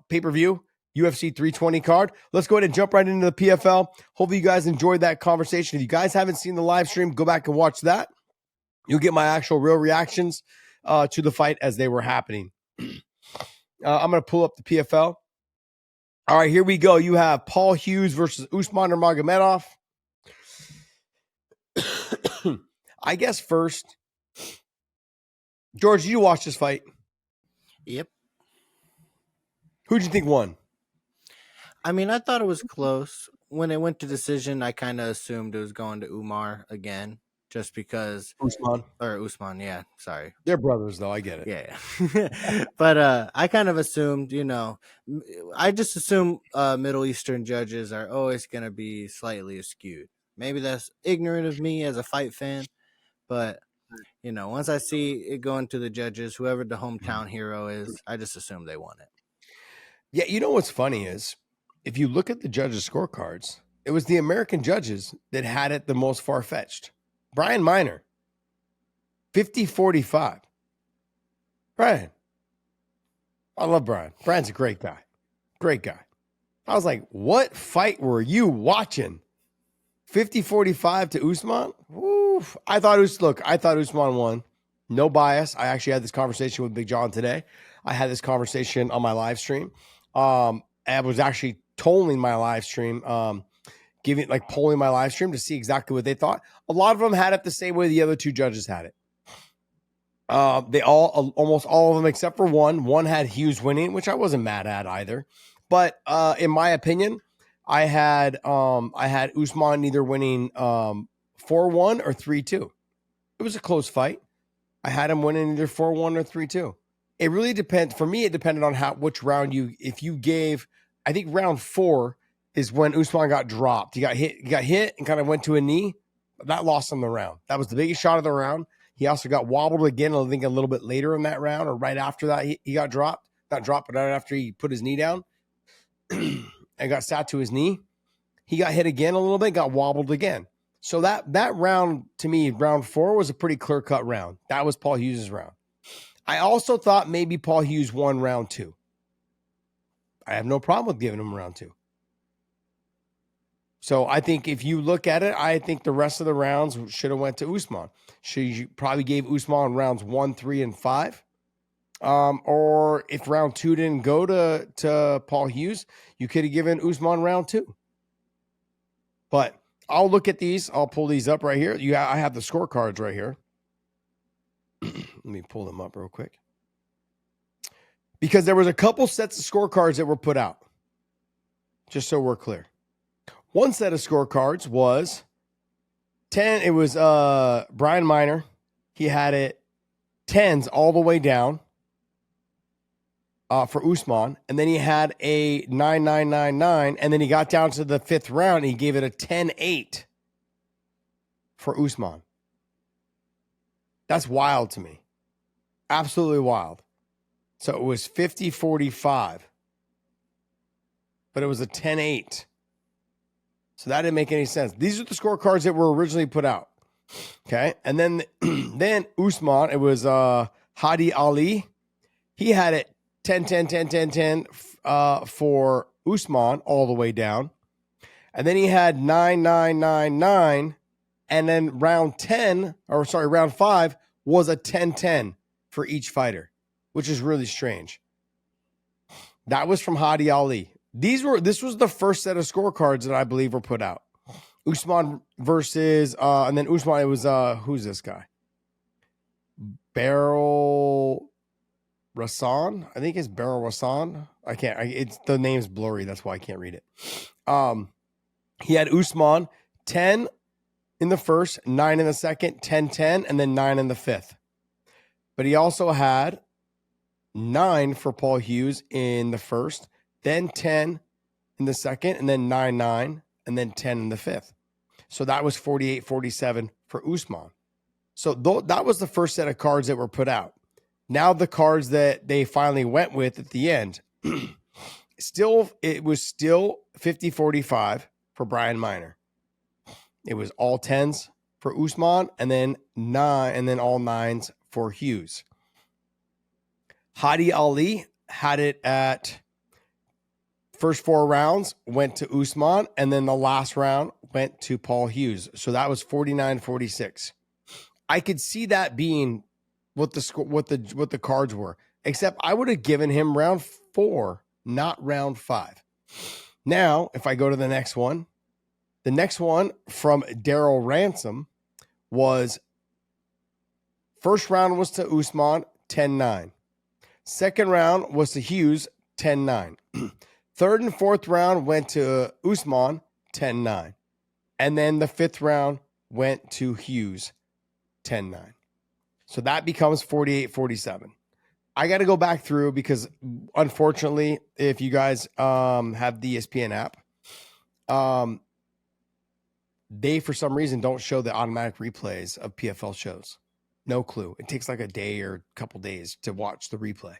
pay-per-view, UFC 320 card. Let's go ahead and jump right into the PFL. Hopefully you guys enjoyed that conversation. If you guys haven't seen the live stream, go back and watch that. You'll get my actual real reactions to the fight as they were happening. I'm going to pull up the PFL. All right, here we go. You have Paul Hughes versus Usman Nurmagomedov. I guess first, George, did you watch this fight? Yep. Who'd you think won? I mean, I thought it was close. When it went to decision, I kind of assumed it was going to Umar again, just because Usman, yeah, sorry. They're brothers, though. I get it. Yeah. But I kind of assumed, I just assume Middle Eastern judges are always going to be slightly skewed. Maybe that's ignorant of me as a fight fan, but once I see it going to the judges, whoever the hometown hero is, I just assume they won it. Yeah, you know what's funny is, if you look at the judges' scorecards, it was the American judges that had it the most far-fetched. Brian Miner, 50-45. Brian. I love Brian. Brian's a great guy. Great guy. I was like, what fight were you watching? 50-45 to Usman? Oof. I thought Usman won. No bias. I actually had this conversation with Big John today. I had this conversation on my live stream. I was actually polling my live stream, polling my live stream to see exactly what they thought. A lot of them had it the same way the other two judges had it. Almost all of them except for one had Hughes winning, which I wasn't mad at either. But in my opinion, I had Usman either winning 4-1 or 3-2. It was a close fight. I had him winning either 4-1 or 3-2. It really depends. For me, it depended on which round if you gave. I think round 4 is when Usman got dropped. He got hit and kind of went to a knee. That lost him the round. That was the biggest shot of the round. He also got wobbled again, I think a little bit later in that round, or right after that, he got dropped. Not dropped, but right after he put his knee down and got sat to his knee. He got hit again a little bit, got wobbled again. So that round, to me, round 4 was a pretty clear-cut round. That was Paul Hughes' round. I also thought maybe Paul Hughes won round 2. I have no problem with giving him round 2. So I think if you look at it, I think the rest of the rounds should have went to Usman. She probably gave Usman rounds 1, 3, and 5. Or if round 2 didn't go to Paul Hughes, you could have given Usman round 2. But I'll look at these. I'll pull these up right here. I have the scorecards right here. Let me pull them up real quick. Because there was a couple sets of scorecards that were put out. Just so we're clear. One set of scorecards was 10. It was Brian Miner. He had it 10s all the way down for Usman. And then he had a 9-9-9-9. And then he got down to the 5th round. And he gave it a 10-8 for Usman. That's wild to me. Absolutely wild. So it was 50-45. But it was a 10-8. So that didn't make any sense. These are the scorecards that were originally put out. Okay. And then Usman, it was Hadi Ali. He had it 10-10-10-10-10 for Usman all the way down. And then he had 9-9-9-9. And then round 5 was a 10-10 for each fighter, which is really strange. That was from Hadi Ali. This was the first set of scorecards that I believe were put out. Usman versus, and then Usman, it was, who's this guy? Beryl Rassan? I think it's Beryl Rassan. The name's blurry. That's why I can't read it. He had Usman 10 in the first, 9 in the second, 10-10, and then 9 in the 5th. But he also had 9 for Paul Hughes in the first, then 10, in the second, and then 9-9, and then 10 in the fifth. So that was 48-47 for Usman. So that was the first set of cards that were put out. Now the cards that they finally went with at the end, it was still 50-45 for Brian Minor. It was all 10s for Usman, and then all 9s for Hughes. Hadi Ali had it at first 4 rounds went to Usman, and then the last round went to Paul Hughes. So that was 49-46. I could see that being what the cards were, except I would have given him round 4, not round 5. Now, if I go to the next one from Daryl Ransom was first round was to Usman, 10-9. Second round was to Hughes, 10-9. Third and fourth round went to Usman, 10-9. And then the fifth round went to Hughes, 10-9. So that becomes 48-47. I got to go back through because, unfortunately, if you guys have the ESPN app, they, for some reason, don't show the automatic replays of PFL shows. No clue. It takes like a day or a couple days to watch the replay.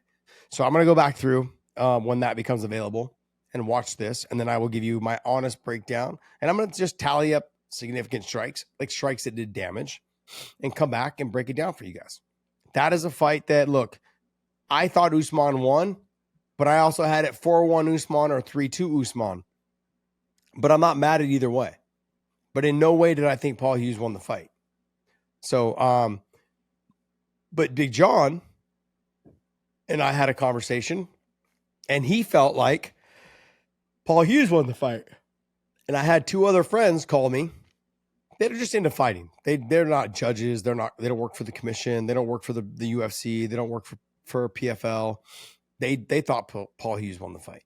So I'm going to go back through when that becomes available and watch this, and then I will give you my honest breakdown. And I'm going to just tally up significant strikes, like strikes that did damage, and come back and break it down for you guys. That is a fight that, look, I thought Usman won, but I also had it 4-1 Usman or 3-2 Usman. But I'm not mad at either way. But in no way did I think Paul Hughes won the fight. So, but Big John and I had a conversation, and he felt like Paul Hughes won the fight. And I had 2 other friends call me. They're just into fighting. They're not judges. They don't work for the commission. They don't work for the UFC. They don't work for PFL. They thought Paul Hughes won the fight.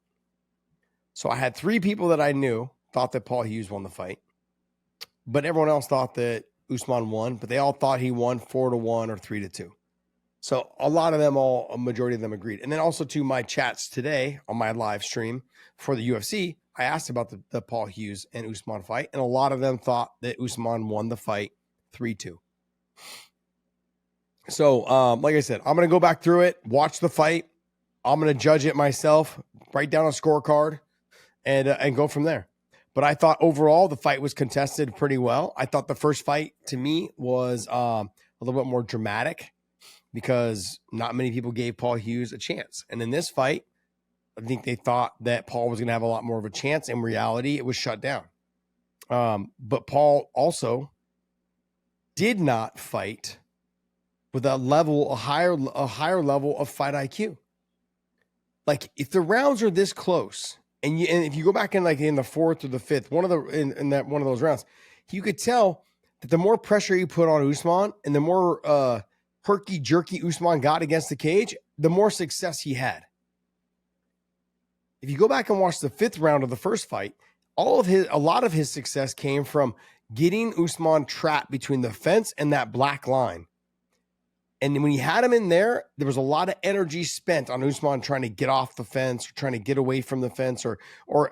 So I had 3 people that I knew thought that Paul Hughes won the fight. But everyone else thought that Usman won, but they all thought he won 4-1 or 3-2. So a majority of them agreed. And then also to my chats today on my live stream for the UFC, I asked about the Paul Hughes and Usman fight, and a lot of them thought that Usman won the fight 3-2. So, like I said, I'm going to go back through it, watch the fight. I'm going to judge it myself, write down a scorecard, and go from there. But I thought overall the fight was contested pretty well. I thought the first fight to me was a little bit more dramatic because not many people gave Paul Hughes a chance. And in this fight, I think they thought that Paul was going to have a lot more of a chance. In reality, it was shut down. But Paul also did not fight with a higher level of fight IQ. Like if the rounds are this close, and if you go back in like in the fourth or the fifth, one of those rounds, you could tell that the more pressure you put on Usman and the more herky jerky Usman got against the cage, the more success he had. If you go back and watch the 5th round of the first fight, a lot of his success came from getting Usman trapped between the fence and that black line. And when he had him in there, there was a lot of energy spent on Usman trying to get off the fence or trying to get away from the fence or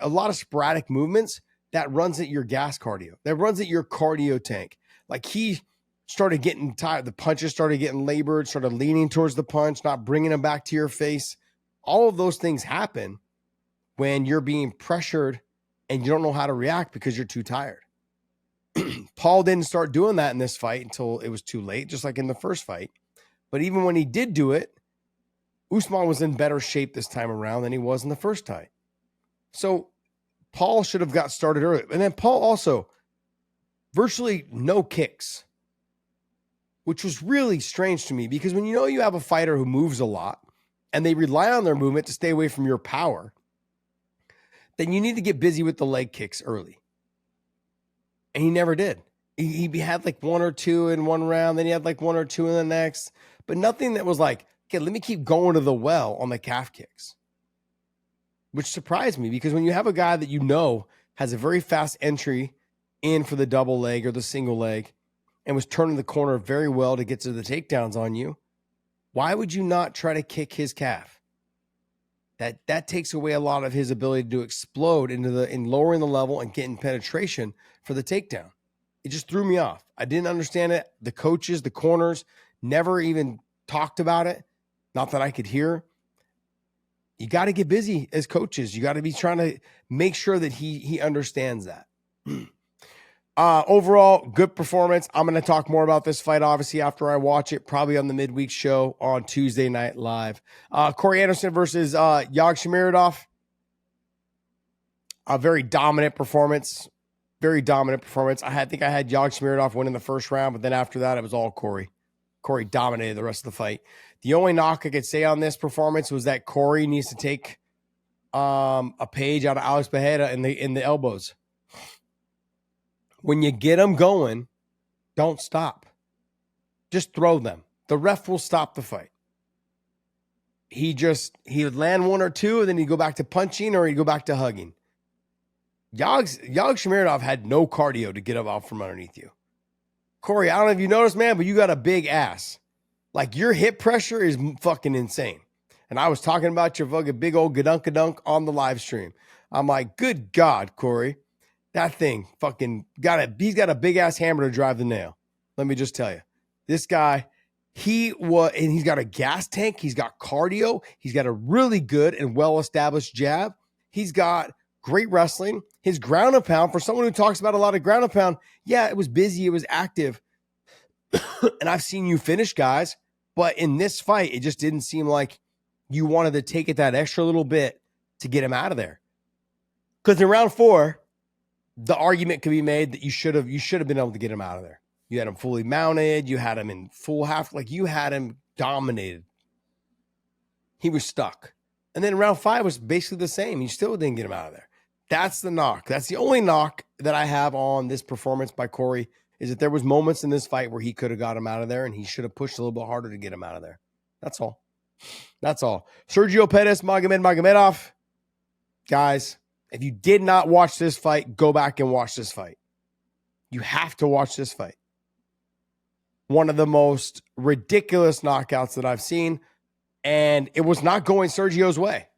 a lot of sporadic movements that runs at your gas cardio. That runs at your cardio tank. Like he started getting tired. The punches started getting labored, started leaning towards the punch, not bringing him back to your face. All of those things happen when you're being pressured and you don't know how to react because you're too tired. Paul didn't start doing that in this fight until it was too late, just like in the first fight. But even when he did do it, Usman was in better shape this time around than he was in the first fight. So Paul should have got started early. And then Paul also virtually no kicks, which was really strange to me because when you have a fighter who moves a lot and they rely on their movement to stay away from your power, then you need to get busy with the leg kicks early. And he never did. He had like 1 or 2 in one round, then he had like 1 or 2 in the next, but nothing that was like, okay, let me keep going to the well on the calf kicks, which surprised me because when you have a guy that has a very fast entry in for the double leg or the single leg and was turning the corner very well to get to the takedowns on you, why would you not try to kick his calf? that takes away a lot of his ability to explode in lowering the level and getting penetration for the takedown. It just threw me off. I didn't understand it. The coaches, the corners, never even talked about it. Not that I could hear. You got to get busy as coaches. You got to be trying to make sure that he understands that. Overall, good performance. I'm going to talk more about this fight, obviously, after I watch it, probably on the midweek show on Tuesday Night Live. Corey Anderson versus Yagshimuradov. A very dominant performance. Very dominant performance. I think I had Yagshimuradov win in the first round, but then after that, it was all Corey. Corey dominated the rest of the fight. The only knock I could say on this performance was that Corey needs to take a page out of Alex Pereira in the elbows. When you get them going, don't stop. Just throw them. The ref will stop the fight. He would land one or two, and then he'd go back to punching or he'd go back to hugging. Yagshimuradov had no cardio to get up out from underneath you. Corey, I don't know if you noticed, man, but you got a big ass. Like, your hip pressure is fucking insane. And I was talking about your fucking big old gadunk on the live stream. I'm like, good God, Corey. That thing fucking he's got a big ass hammer to drive the nail. Let me just tell you. This guy, he's got a gas tank. He's got cardio. He's got a really good and well-established jab. He's got great wrestling. His ground and pound, for someone who talks about a lot of ground and pound, yeah, it was busy. It was active. And I've seen you finish guys, but in this fight, it just didn't seem like you wanted to take it that extra little bit to get him out of there. Because in round 4, the argument could be made that you should have been able to get him out of there. You had him fully mounted. You had him in full half. Like, you had him dominated. He was stuck. And then round 5 was basically the same. You still didn't get him out of there. That's the knock. That's the only knock that I have on this performance by Corey, is that there was moments in this fight where he could have got him out of there, and he should have pushed a little bit harder to get him out of there. That's all. That's all. Sergio Pettis, Magomedov. Guys, if you did not watch this fight, go back and watch this fight. You have to watch this fight. One of the most ridiculous knockouts that I've seen, and it was not going Sergio's way.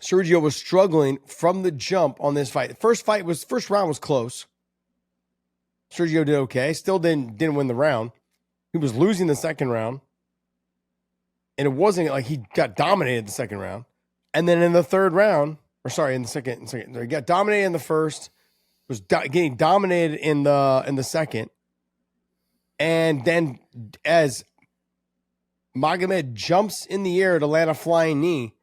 Sergio was struggling from the jump on this fight. The first round was close. Sergio did okay. Still didn't win the round. He was losing the second round. And it wasn't like he got dominated the second round. And then in the third round, in the second, he got dominated in the first, was getting dominated in the second. And then as Magomed jumps in the air to land a flying knee,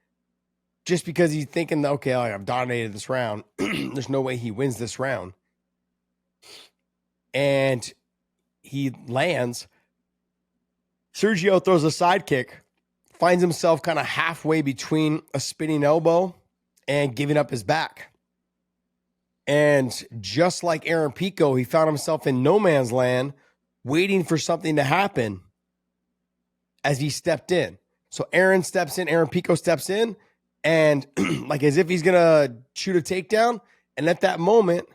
just because he's thinking, okay, I've dominated this round. There's no way he wins this round. And he lands. Sergio throws a side kick, finds himself kind of halfway between a spinning elbow and giving up his back. And just like Aaron Pico, he found himself in no man's land, waiting for something to happen as he stepped in. So Aaron steps in, Aaron Pico steps in, and like as if he's going to shoot a takedown. And at that moment,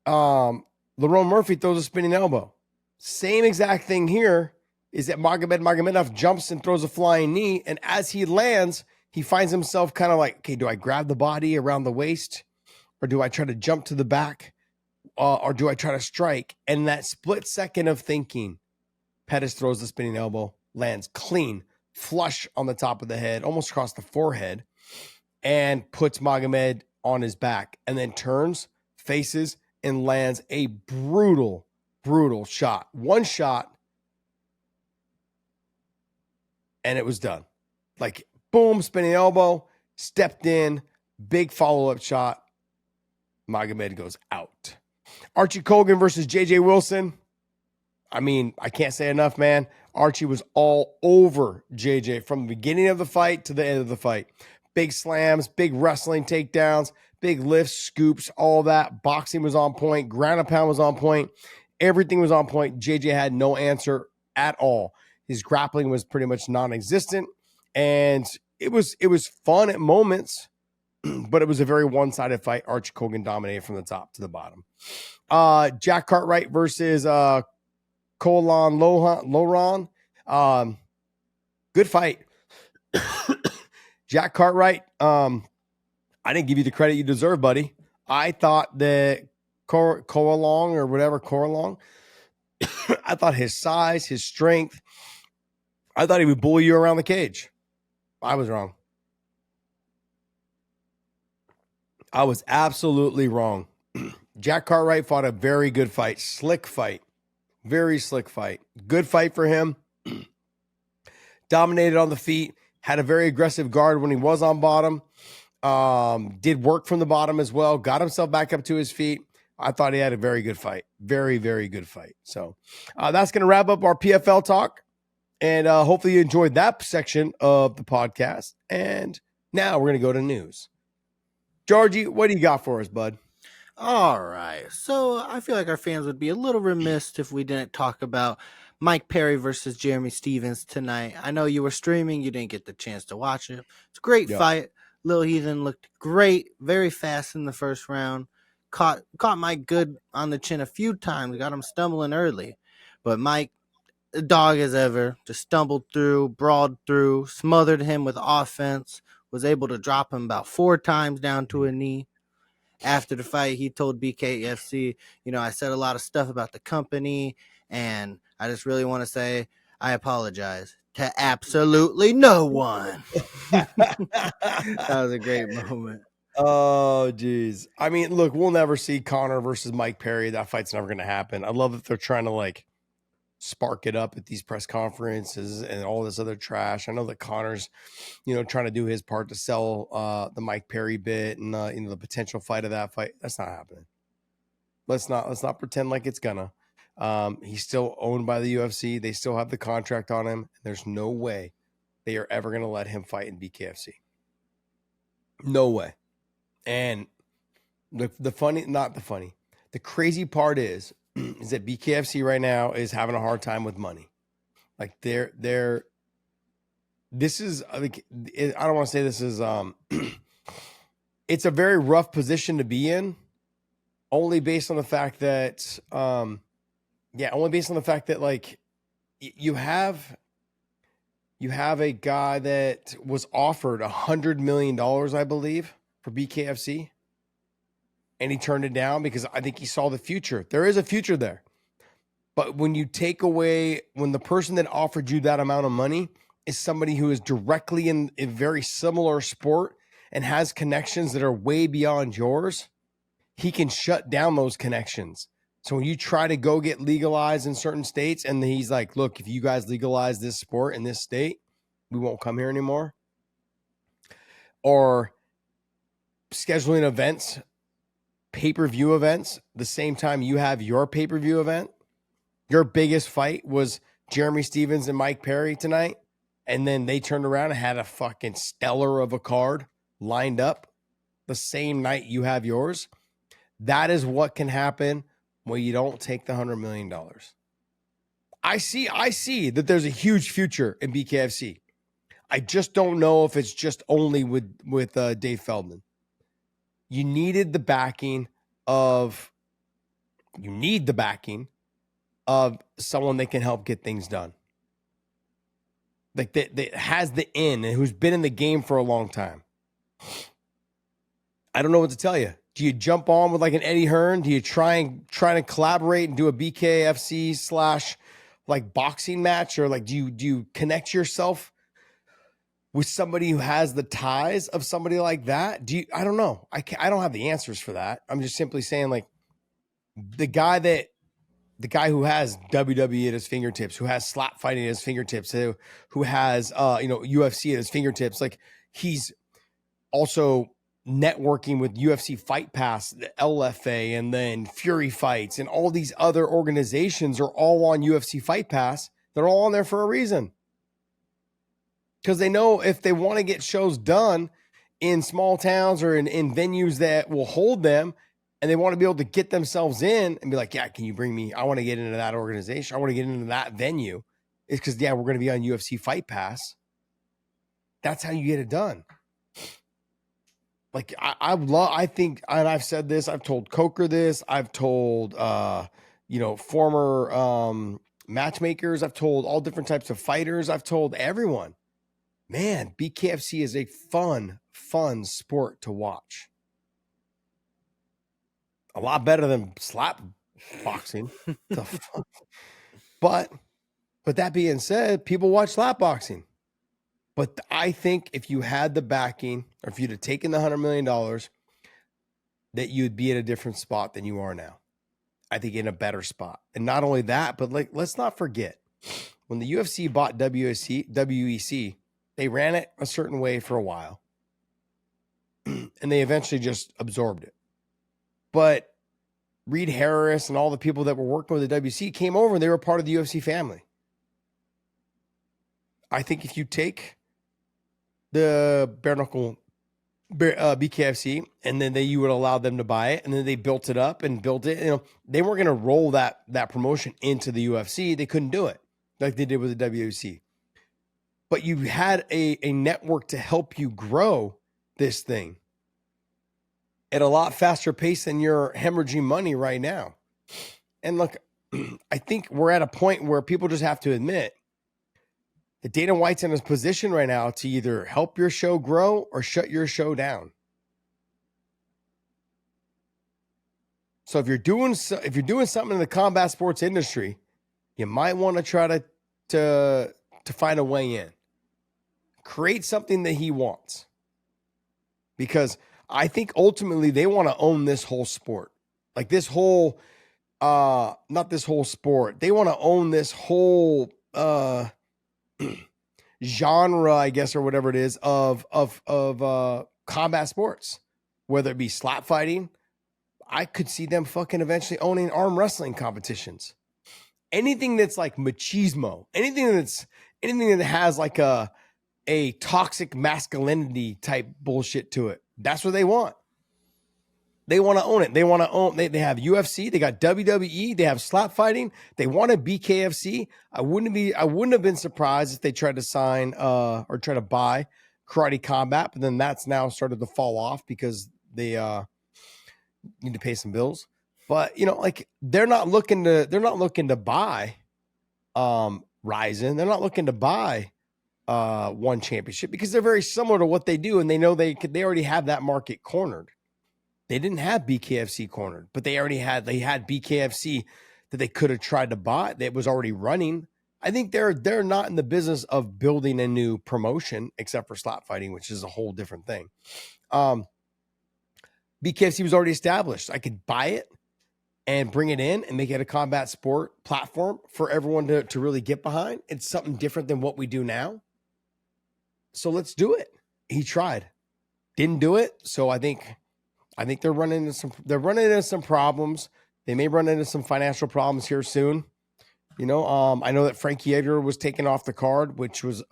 Lerone Murphy throws a spinning elbow. Same exact thing here is that Magomedov jumps and throws a flying knee. And as he lands, he finds himself kind of like, okay, do I grab the body around the waist? Or do I try to jump to the back? Or do I try to strike? And that split second of thinking, Pettis throws the spinning elbow, lands clean, flush on the top of the head, almost across the forehead, and puts Magomed on his back, and then turns, faces, and lands a brutal, brutal shot. One shot, and it was done. Like, boom, spinning elbow, stepped in, big follow-up shot. Magomed goes out. Archie Colgan versus JJ Wilson. I mean, I can't say enough, man. Archie was all over JJ from the beginning of the fight to the end of the fight. Big slams, big wrestling takedowns, big lifts, scoops, all that. Boxing was on point. Ground and pound was on point. Everything was on point. JJ had no answer at all. His grappling was pretty much non-existent. And it was fun at moments, but it was a very one-sided fight. Archie Colgan dominated from the top to the bottom. Jack Cartwright versus Colgan Loughran. Good fight. Jack Cartwright, I didn't give you the credit you deserve, buddy. I thought that Coralong or whatever, Coralong, I thought his size, his strength, I thought he would bully you around the cage. I was wrong. I was absolutely wrong. Jack Cartwright fought a very good fight. Slick fight. Very slick fight. Good fight for him. Dominated on the feet. Had a very aggressive guard when he was on bottom. Did work from the bottom as well. Got himself back up to his feet. I thought he had a very good fight. Very, very good fight. So that's going to wrap up our PFL talk. And hopefully you enjoyed that section of the podcast. And now we're going to go to news. Georgie, what do you got for us, bud? All right. So I feel like our fans would be a little remiss if we didn't talk about Mike Perry versus Jeremy Stephens tonight. I know you were streaming. You didn't get the chance to watch it. It's a great fight. Lil Heathen looked great. Very fast in the first round. Caught Mike good on the chin a few times. Got him stumbling early. But Mike, the dog as ever, just stumbled through, brawled through, smothered him with offense, was able to drop him about 4 times down to a knee. After the fight, he told BKFC, I said a lot of stuff about the company, and I just really want to say I apologize to absolutely no one. That was a great moment. Oh, geez. I mean, look, we'll never see Conor versus Mike Perry. That fight's never going to happen. I love that they're trying to, spark it up at these press conferences and all this other trash. I know that Conor's, trying to do his part to sell the Mike Perry bit and the potential fight of that fight. That's not happening. Let's not pretend like it's gonna. He's still owned by the UFC. They still have the contract on him. There's no way they are ever gonna let him fight in BKFC. No way. And the crazy part is that BKFC right now is having a hard time with money. This is, I don't want to say this is, it's a very rough position to be in, only based on the fact that, you have a guy that was offered $100 million, I believe, for BKFC. And he turned it down because I think he saw the future. There is a future there. But when you take away, when the person that offered you that amount of money is somebody who is directly in a very similar sport and has connections that are way beyond yours, he can shut down those connections. So when you try to go get legalized in certain states and he's like, look, if you guys legalize this sport in this state, we won't come here anymore. Or scheduling events, pay-per-view events, the same time you have your pay-per-view event. Your biggest fight was Jeremy Stephens and Mike Perry tonight. And then they turned around and had a fucking stellar of a card lined up the same night you have yours. That is what can happen when you don't take the $100 million. I see that there's a huge future in BKFC. I just don't know if it's just only with Dave Feldman. You need the backing of someone that can help get things done. Like that has the in and who's been in the game for a long time. I don't know what to tell you. Do you jump on with like an Eddie Hearn? Do you try to collaborate and do a BKFC / boxing match? Or do you connect yourself with somebody who has the ties of somebody like that? I don't know. I don't have the answers for that. I'm just simply saying the guy who has WWE at his fingertips, who has slap fighting at his fingertips, who has UFC at his fingertips, he's also networking with UFC Fight Pass, the LFA, and then Fury Fights, and all these other organizations are all on UFC Fight Pass. They're all on there for a reason. Because they know if they want to get shows done in small towns or in venues that will hold them, and they want to be able to get themselves in and be like, yeah, can you bring me? I want to get into that organization. I want to get into that venue. It's because, we're going to be on UFC Fight Pass. That's how you get it done. I think, and I've said this, I've told Coker this, I've told, former matchmakers, I've told all different types of fighters, I've told everyone. man, BKFC is a fun sport to watch. A lot better than slap boxing. The fuck? But that being said, people watch slap boxing. But I think if you had the backing, or if you'd have taken the $100 million, that you'd be in a different spot than you are now. I think in a better spot. And not only that, but like, let's not forget, when the UFC bought WEC, they ran it a certain way for a while. And they eventually just absorbed it. But Reed Harris and all the people that were working with the WC came over and they were part of the UFC family. I think if you take the bare knuckle BKFC and then you would allow them to buy it, and then they built it up and built it, they weren't going to roll that promotion into the UFC. They couldn't do it like they did with the WC. But you had a network to help you grow this thing at a lot faster pace than you're hemorrhaging money right now. And look, I think we're at a point where people just have to admit that Dana White's in his position right now to either help your show grow or shut your show down. So if you're doing something in the combat sports industry, you might want to try to find a way in. Create something that he wants. Because I think ultimately they want to own this whole sport. Like this whole not this whole sport. They want to own this whole genre, I guess, or whatever it is, of combat sports, whether it be slap fighting. I could see them fucking eventually owning arm wrestling competitions. Anything that's like machismo, anything that has like a toxic masculinity type bullshit to it. That's what they want. They want to own it. They want to own. They have UFC. They got WWE. They have slap fighting. They want a BKFC. I wouldn't have been surprised if they tried to sign or try to buy Karate Combat, but then that's now started to fall off because they need to pay some bills. But like they're not looking to buy Ryzen. They're not looking to buy One Championship because they're very similar to what they do, and they know they already have that market cornered. They didn't have BKFC cornered, but they had BKFC that they could have tried to buy that was already running. I think they're not in the business of building a new promotion except for slap fighting, which is a whole different thing. BKFC was already established. I could buy it and bring it in and make it a combat sport platform for everyone to really get behind. It's something different than what we do now. So let's do it. He tried. Didn't do it. So I think they're running into some problems. They may run into some financial problems here soon. I know that Frankie Edgar was taken off the card, which was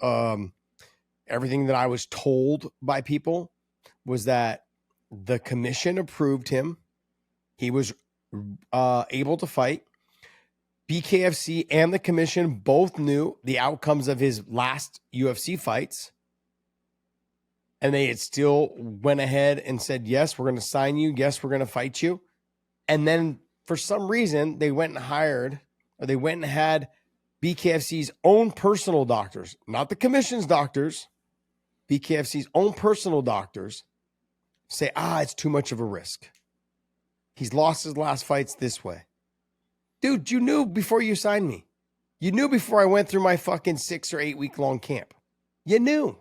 everything that I was told by people was that the commission approved him. He was able to fight. BKFC and the commission both knew the outcomes of his last UFC fights. And they had still went ahead and said, yes, we're going to sign you. Yes, we're going to fight you. And then for some reason, they went and had BKFC's own personal doctors, not the commission's doctors, BKFC's own personal doctors say, it's too much of a risk. He's lost his last fights this way. Dude, you knew before you signed me. You knew before I went through my fucking 6 or 8 week long camp. You knew.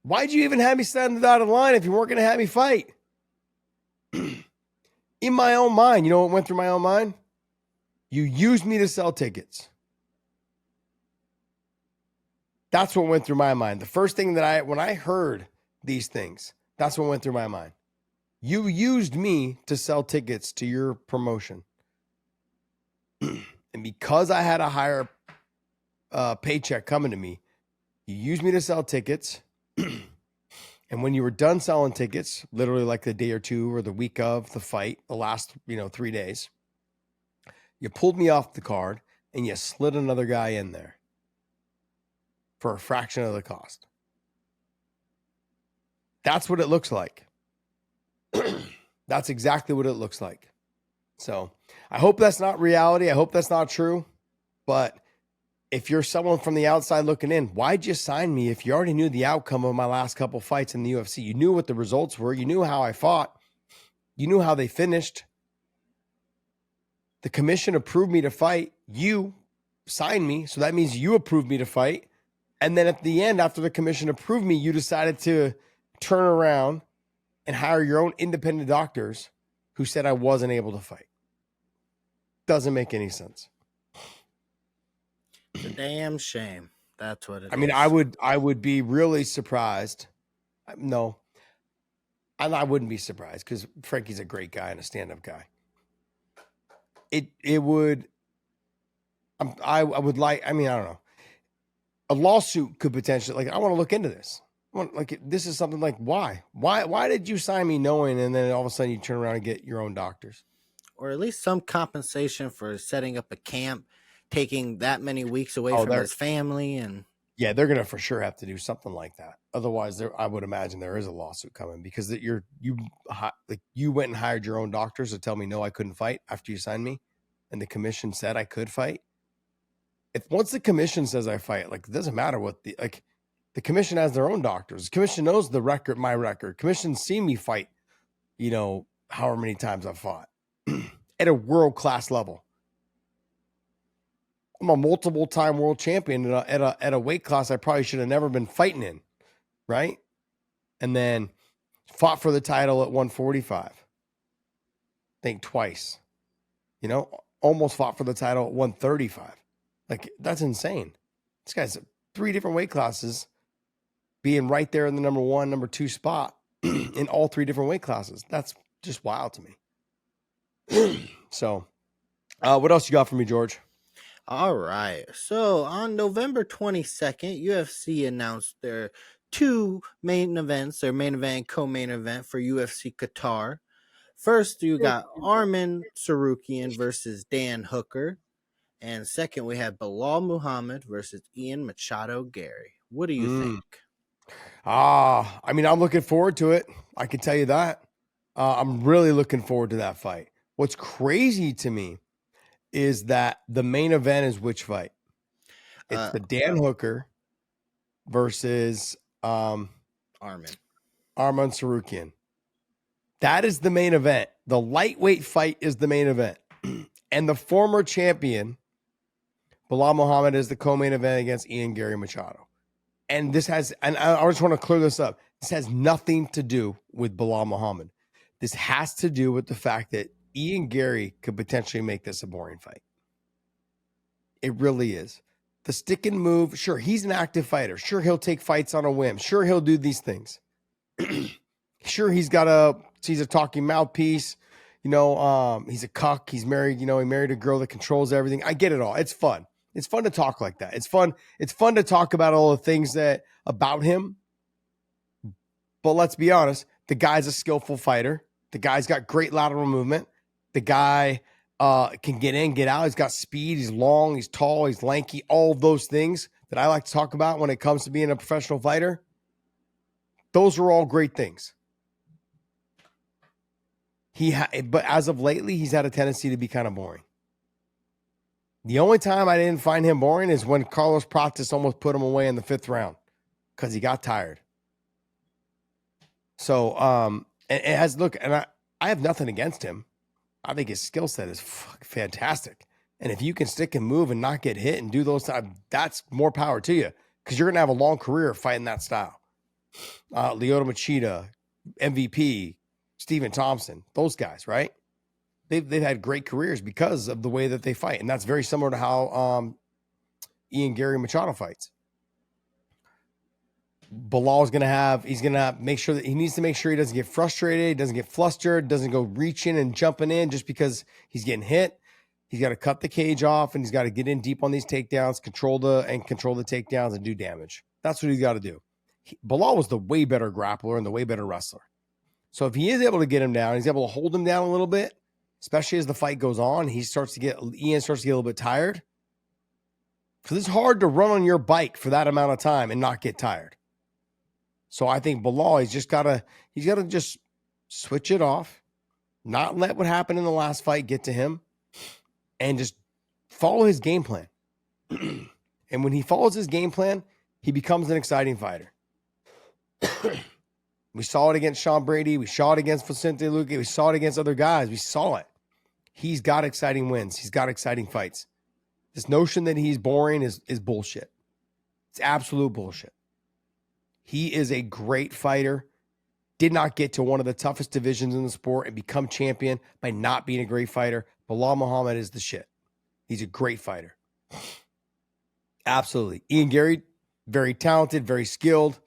Why'd you even have me stand the dotted line if you weren't going to have me fight? In my own mind, you know what went through my own mind? You used me to sell tickets. That's what went through my mind. The first thing when I heard these things, that's what went through my mind. You used me to sell tickets to your promotion. And because I had a higher paycheck coming to me, you used me to sell tickets. And when you were done selling tickets, literally like the day or two or the week of the fight, the last 3 days, you pulled me off the card and you slid another guy in there for a fraction of the cost. That's what it looks like. That's exactly what it looks like. So I hope that's not reality. I hope that's not true. But if you're someone from the outside looking in, why'd you sign me if you already knew the outcome of my last couple fights in the UFC? You knew what the results were. You knew how I fought. You knew how they finished. The commission approved me to fight. You signed me, so that means you approved me to fight. And then at the end, after the commission approved me, you decided to turn around and hire your own independent doctors who said I wasn't able to fight. Doesn't make any sense. It's a damn shame. That's what it is. I mean, I would be really surprised. No, I wouldn't be surprised because Frankie's a great guy and a stand-up guy. It would. I would like. I mean, I don't know. A lawsuit could potentially, like, I want to look into this. This is something like, why did you sign me knowing, and then all of a sudden you turn around and get your own doctors, or at least some compensation for setting up a camp, taking that many weeks away from his family, and yeah, they're gonna for sure have to do something like that. Otherwise, I would imagine there is a lawsuit coming because that you went and hired your own doctors to tell me no, I couldn't fight after you signed me, and the commission said I could fight. If once the commission says I fight, like, it doesn't matter what the commission has their own doctors. The commission knows the record, my record. Commission see me fight, however many times I've fought at a world-class level. I'm a multiple-time world champion at a weight class I probably should have never been fighting in, right? And then fought for the title at 145. I think twice. Almost fought for the title at 135. Like, that's insane. This guy's 3 different weight classes, being right there in the number 1, number 2 spot in all 3 different weight classes. That's just wild to me. So, what else you got for me, George? All right. So on November 22nd, UFC announced their 2 main events, their main event and co-main event for UFC Qatar. First, you got Arman Tsarukyan versus Dan Hooker. And second, we have Belal Muhammad versus Ian Machado Gary. What do you think? I mean, I'm looking forward to it. I can tell you that. I'm really looking forward to that fight. What's crazy to me is that the main event is which fight? It's the Dan Hooker versus Arman Tsarukyan. That is the main event. The lightweight fight is the main event. And the former champion, Belal Muhammad, is the co-main event against Ian Gary Machado. And I just want to clear this up. This has nothing to do with Belal Muhammad. This has to do with the fact that Ian Gary could potentially make this a boring fight. It really is. The stick and move, sure, he's an active fighter. Sure, he'll take fights on a whim. Sure, he'll do these things. Sure, he's a talking mouthpiece. He's a cuck. He's married, he married a girl that controls everything. I get it all. It's fun. It's fun to talk like that. It's fun to talk about all the things about him. But let's be honest, the guy's a skillful fighter. The guy's got great lateral movement. The guy can get in, get out. He's got speed. He's long. He's tall. He's lanky. All of those things that I like to talk about when it comes to being a professional fighter. Those are all great things. But as of lately, he's had a tendency to be kind of boring. The only time I didn't find him boring is when Carlos Pratis almost put him away in the 5th round because he got tired. So, I have nothing against him. I think his skill set is fantastic. And if you can stick and move and not get hit and do those times, that's more power to you because you're going to have a long career fighting that style. Lyoto Machida, MVP, Stephen Thompson, those guys, right? They've had great careers because of the way that they fight. And that's very similar to how Ian Gary Machado fights. Belal's he's going to make sure that he needs to make sure he doesn't get frustrated, doesn't get flustered, doesn't go reaching and jumping in just because he's getting hit. He's got to cut the cage off and he's got to get in deep on these takedowns, control the takedowns and do damage. That's what he's got to do. Belal was the way better grappler and the way better wrestler. So if he is able to get him down, he's able to hold him down a little bit, especially as the fight goes on, Ian starts to get a little bit tired. Because it's hard to run on your bike for that amount of time and not get tired. So I think Belal, he's got to just switch it off, not let what happened in the last fight get to him, and just follow his game plan. And when he follows his game plan, he becomes an exciting fighter. We saw it against Sean Brady. We saw it against Vicente Luque. We saw it against other guys. We saw it. He's got exciting wins. He's got exciting fights. This notion that he's boring is bullshit. It's absolute bullshit. He is a great fighter. Did not get to one of the toughest divisions in the sport and become champion by not being a great fighter. Bilal Muhammad is the shit. He's a great fighter. Absolutely. Ian Gary, very talented, very skilled.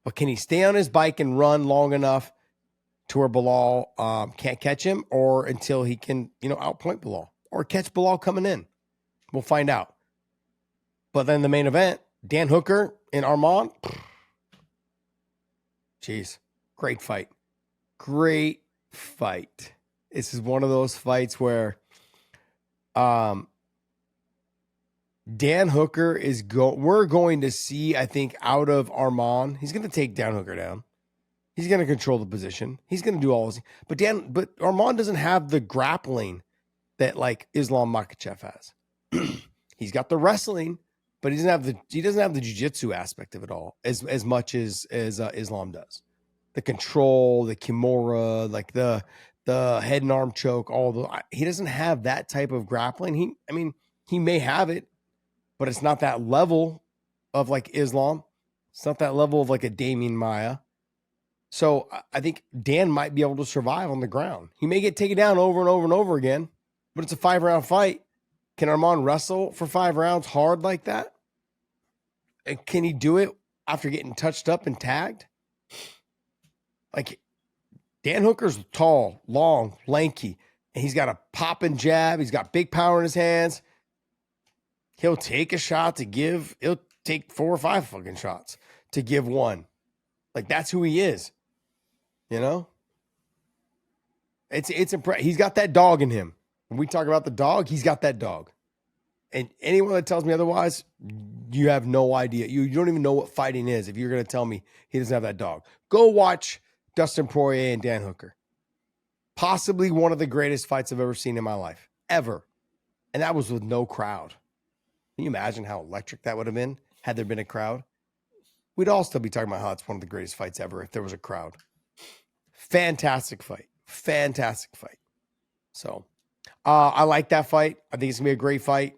But can he stay on his bike and run long enough to where Bilal can't catch him, or until he can, outpoint Bilal or catch Bilal coming in? We'll find out. But then the main event, Dan Hooker and Armand. Jeez, great fight. Great fight. This is one of those fights where Dan Hooker we're going to see, I think, out of Armand. He's going to take Dan Hooker down. He's going to control the position. He's going to do all this. But Armand doesn't have the grappling that like Islam Makhachev has. He's got the wrestling, but he doesn't have the jiu-jitsu aspect of it all as much as Islam does. The control, the kimura, like the head and arm choke, he doesn't have that type of grappling. He may have it, but it's not that level of like Islam. It's not that level of like a Damian Maia. So I think Dan might be able to survive on the ground. He may get taken down over and over and over again, but it's a 5-round fight. Can Armand wrestle for 5 rounds hard like that? And can he do it after getting touched up and tagged? Like, Dan Hooker's tall, long, lanky, and he's got a popping jab. He's got big power in his hands. He'll take a shot to give. He'll take 4 or 5 fucking shots to give one. Like, that's who he is. It's impressive. He's got that dog in him. When we talk about the dog, he's got that dog. And anyone that tells me otherwise, you have no idea. You don't even know what fighting is if you're going to tell me he doesn't have that dog. Go watch Dustin Poirier and Dan Hooker. Possibly one of the greatest fights I've ever seen in my life. Ever. And that was with no crowd. Can you imagine how electric that would have been had there been a crowd? We'd all still be talking about how it's one of the greatest fights ever if there was a crowd. Fantastic fight. Fantastic fight. So, I like that fight. I think it's going to be a great fight.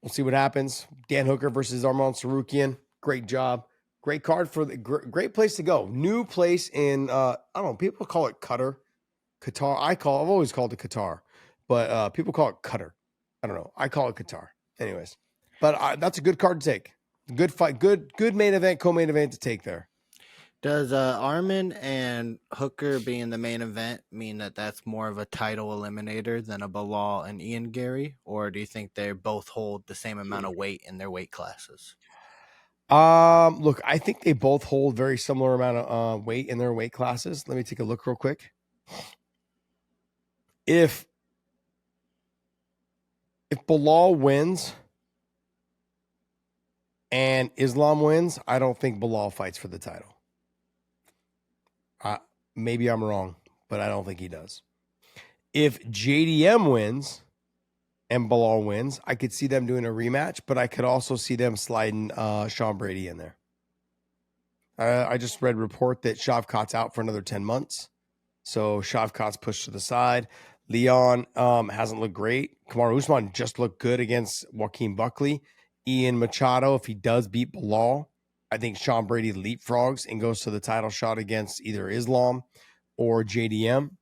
We'll see what happens. Dan Hooker versus Arman Tsarukyan. Great job. Great card for the great place to go. New place in, I don't know, people call it Qatar. I've always called it Qatar, but people call it Qatar. I don't know. I call it Qatar. Anyways, but that's a good card to take. Good fight. Good main event, co-main event to take there. Does Arman and Hooker being the main event mean that that's more of a title eliminator than a Bilal and Ian Gary? Or do you think they both hold the same amount of weight in their weight classes? Look, I think they both hold very similar amount of weight in their weight classes. Let me take a look real quick. If Bilal wins and Islam wins, I don't think Bilal fights for the title. Maybe I'm wrong, but I don't think he does. If JDM wins and Bilal wins, I could see them doing a rematch, but I could also see them sliding Sean Brady in there. I just read a report that Shavkat's out for another 10 months. So Shavkat's pushed to the side. Leon hasn't looked great. Kamaru Usman just looked good against Joaquin Buckley. Ian Machado, if he does beat Bilal, I think Sean Brady leapfrogs and goes to the title shot against either Islam or JDM.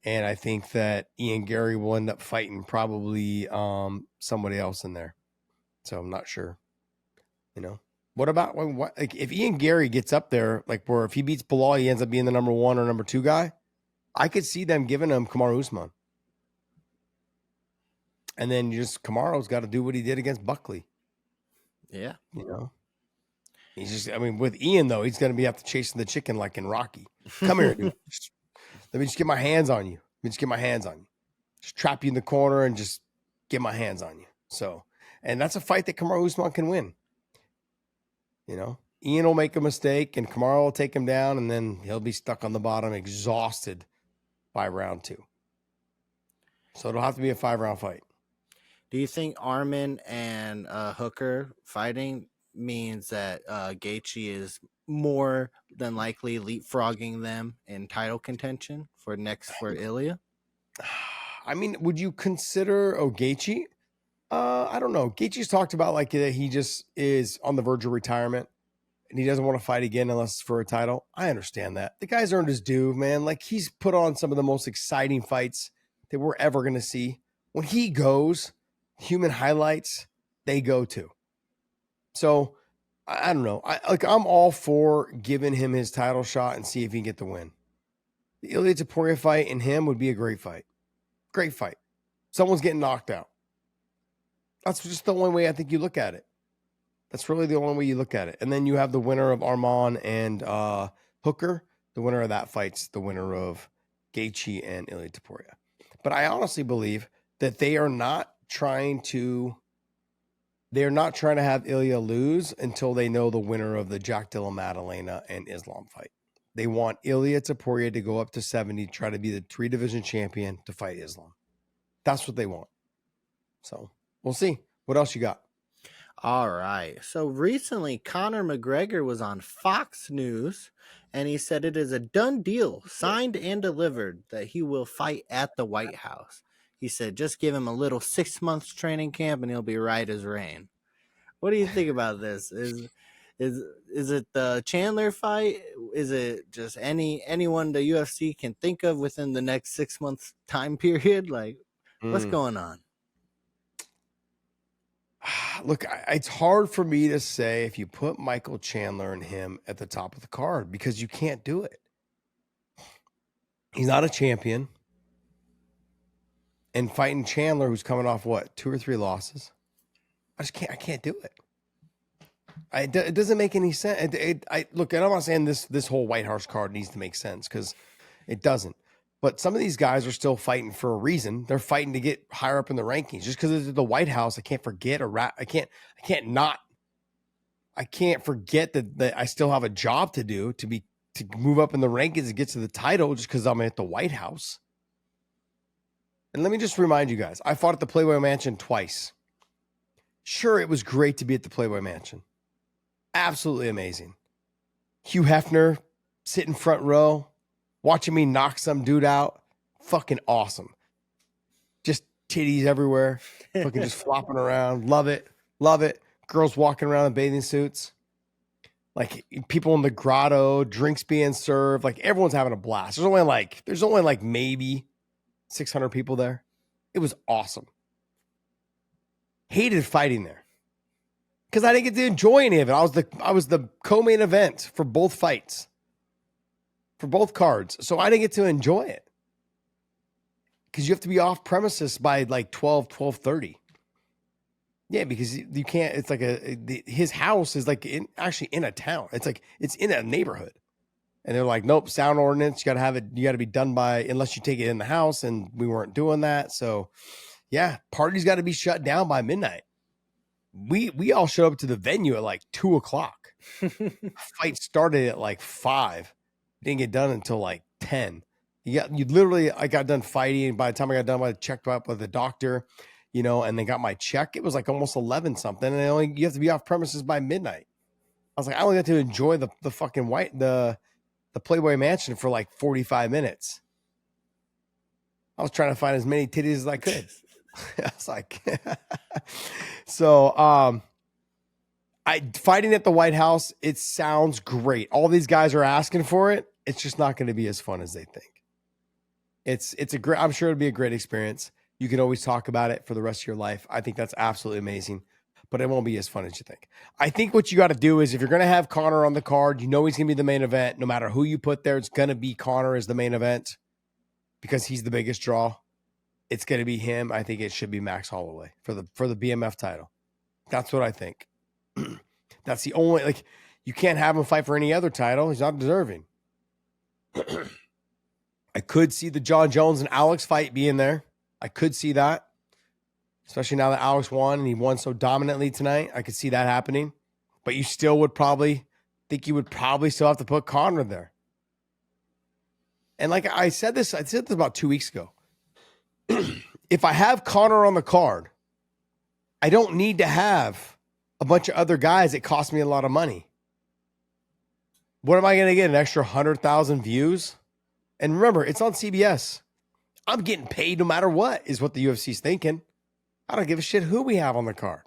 And I think that Ian Gary will end up fighting probably somebody else in there. So I'm not sure. What about like if Ian Gary gets up there, like where if he beats Bilal, he ends up being the number 1 or number 2 guy. I could see them giving him Kamaru Usman. And then Kamaru's got to do what he did against Buckley. Yeah. He's just, with Ian, though, he's going to be after chasing the chicken like in Rocky. Come here, dude. Let me just get my hands on you. Just trap you in the corner and just get my hands on you. So, and that's a fight that Kamaru Usman can win. Ian will make a mistake and Kamaru will take him down and then he'll be stuck on the bottom, exhausted by round 2. So it'll have to be a 5-round fight. Do you think Armin and Hooker fighting means that Gaethje is more than likely leapfrogging them in title contention for Ilya? I mean, would you consider Gaethje? I don't know. Gaethje's talked about like that he just is on the verge of retirement and he doesn't want to fight again unless it's for a title. I understand that. The guy's earned his due, man. Like he's put on some of the most exciting fights that we're ever going to see. When he goes, human highlights, they go to. So I don't know. I'm all for giving him his title shot and see if he can get the win. The Ilya Topuria fight and him would be a great fight. Great fight. Someone's getting knocked out. That's just the only way I think you look at it. That's really the only way you look at it. And then you have the winner of Arman and Hooker. The winner of that fight's the winner of Gaethje and Ilya Topuria. But I honestly believe that they are not trying to have Ilya lose until they know the winner of the Jack Dilla Maddalena and Islam fight. They want Ilya Topuria to go up to 70, try to be the 3-division champion to fight Islam. That's what they want. So we'll see. What else you got? All right. So recently, Conor McGregor was on Fox News, and he said it is a done deal, signed and delivered, that he will fight at the White House. He said, just give him a little 6 months training camp, and he'll be right as rain. What do you think about this? Is it the Chandler fight? Is it just anyone the UFC can think of within the next 6 months time period? Like, what's going on? Look, it's hard for me to say if you put Michael Chandler and him at the top of the card because you can't do it. He's not a champion. And fighting Chandler, who's coming off, 2 or 3 losses? I can't do it. It doesn't make any sense. Look, and I'm not saying this whole White House card needs to make sense because it doesn't. But some of these guys are still fighting for a reason. They're fighting to get higher up in the rankings. Just because it's the White House, I can't forget I can't forget that I still have a job to do to move up in the rankings and get to the title just because I'm at the White House. And let me just remind you guys, I fought at the Playboy Mansion twice. Sure, it was great to be at the Playboy Mansion. Absolutely amazing. Hugh Hefner sitting front row, watching me knock some dude out. Fucking awesome. Just titties everywhere. Fucking just flopping around. Love it. Love it. Girls walking around in bathing suits. Like people in the grotto, drinks being served. Like everyone's having a blast. There's only like maybe 600 people there. It was awesome. Hated fighting there because I didn't get to enjoy any of it. I was the co-main event for both fights, for both cards, so I didn't get to enjoy it because you have to be off premises by like 12:30. Yeah, because you can't. It's like his house is like actually in a town. It's like it's in a neighborhood. And they're like, nope, sound ordinance. You got to have it. You got to be done by, unless you take it in the house. And we weren't doing that. So yeah, parties got to be shut down by midnight. We all showed up to the venue at like 2:00. Fight started at like 5. Didn't get done until like 10. I got done fighting. By the time I got done, I checked up with the doctor, and they got my check. It was like almost 11 something. And you have to be off premises by midnight. I was like, I only got to enjoy the fucking the Playboy Mansion for like 45 minutes. I was trying to find as many titties as I could. I was like, so, fighting at the White House, it sounds great. All these guys are asking for it. It's just not going to be as fun as they think. I'm sure it'll be a great experience. You can always talk about it for the rest of your life. I think that's absolutely amazing, but it won't be as fun as you think. I think what you got to do is if you're going to have Conor on the card, he's going to be the main event. No matter who you put there, it's going to be Conor as the main event because he's the biggest draw. It's going to be him. I think it should be Max Holloway for the BMF title. That's what I think. That's the only, you can't have him fight for any other title. He's not deserving. I could see the John Jones and Alex fight being there. I could see that. Especially now that Alex won and he won so dominantly tonight. I could see that happening. But you still would probably still have to put Conor there. And like I said this about 2 weeks ago. If I have Conor on the card I don't need to have a bunch of other guys that cost me a lot of money. What am I going to get? An extra 100,000 views? And remember, it's on CBS. I'm getting paid no matter what, is what the UFC's thinking. I don't give a shit who we have on the card.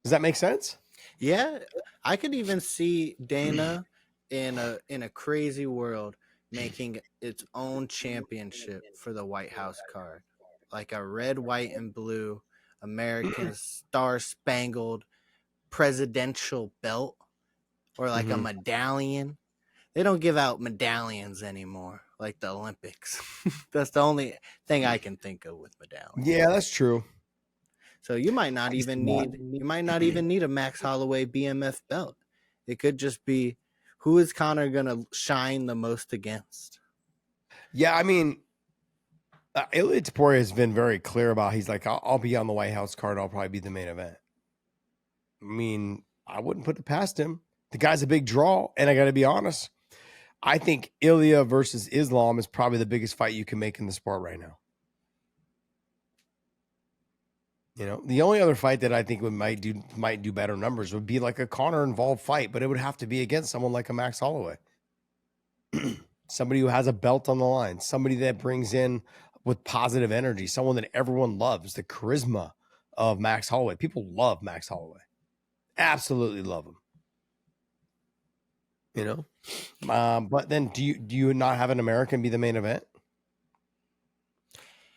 Does that make sense? Yeah, I could even see Dana in a crazy world making its own championship for the White House card, like a red, white, and blue American star-spangled presidential belt, or like a medallion. They don't give out medallions anymore, like the Olympics. That's the only thing I can think of with medallions. Yeah, that's true. So you might not even need a Max Holloway BMF belt. It could just be, who is Conor gonna shine the most against? Yeah, I mean, Ilia Poirier has been very clear about. He's like, I'll be on the White House card. I'll probably be the main event. I mean, I wouldn't put it past him. The guy's a big draw, and I got to be honest. I think Ilia versus Islam is probably the biggest fight you can make in the sport right now. You know, the only other fight that I think might do better numbers would be like a Conor involved fight, but it would have to be against someone like a Max Holloway. Somebody who has a belt on the line, somebody that brings in with positive energy, someone that everyone loves, the charisma of Max Holloway. People love Max Holloway. Absolutely love him. You know? But then do you not have an American be the main event?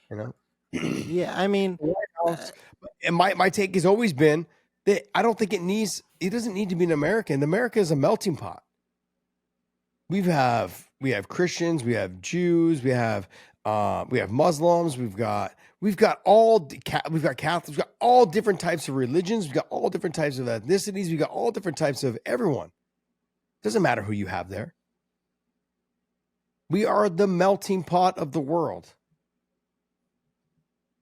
You know? Yeah, I mean, and my take has always been that I don't think it doesn't need to be an American. America is a melting pot. We have Christians, we have Jews, we have Muslims, we've got Catholics, we've got all different types of religions, we've got all different types of ethnicities, we've got all different types of everyone. Doesn't matter who you have there. We are the melting pot of the world.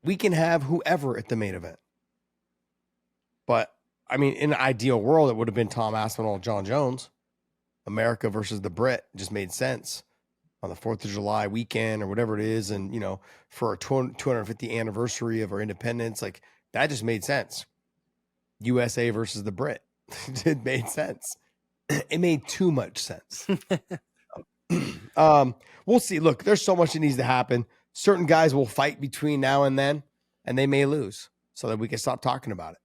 We can have whoever at the main event. But, I mean, in an ideal world, it would have been Tom Aspinall, John Jones. America versus the Brit just made sense on the 4th of July weekend or whatever it is. And, you know, for our 250th anniversary of our independence, like, that just made sense. USA versus the Brit. It made sense. It made too much sense. We'll see. Look, there's so much that needs to happen. Certain guys will fight between now and then, and they may lose so that we can stop talking about it.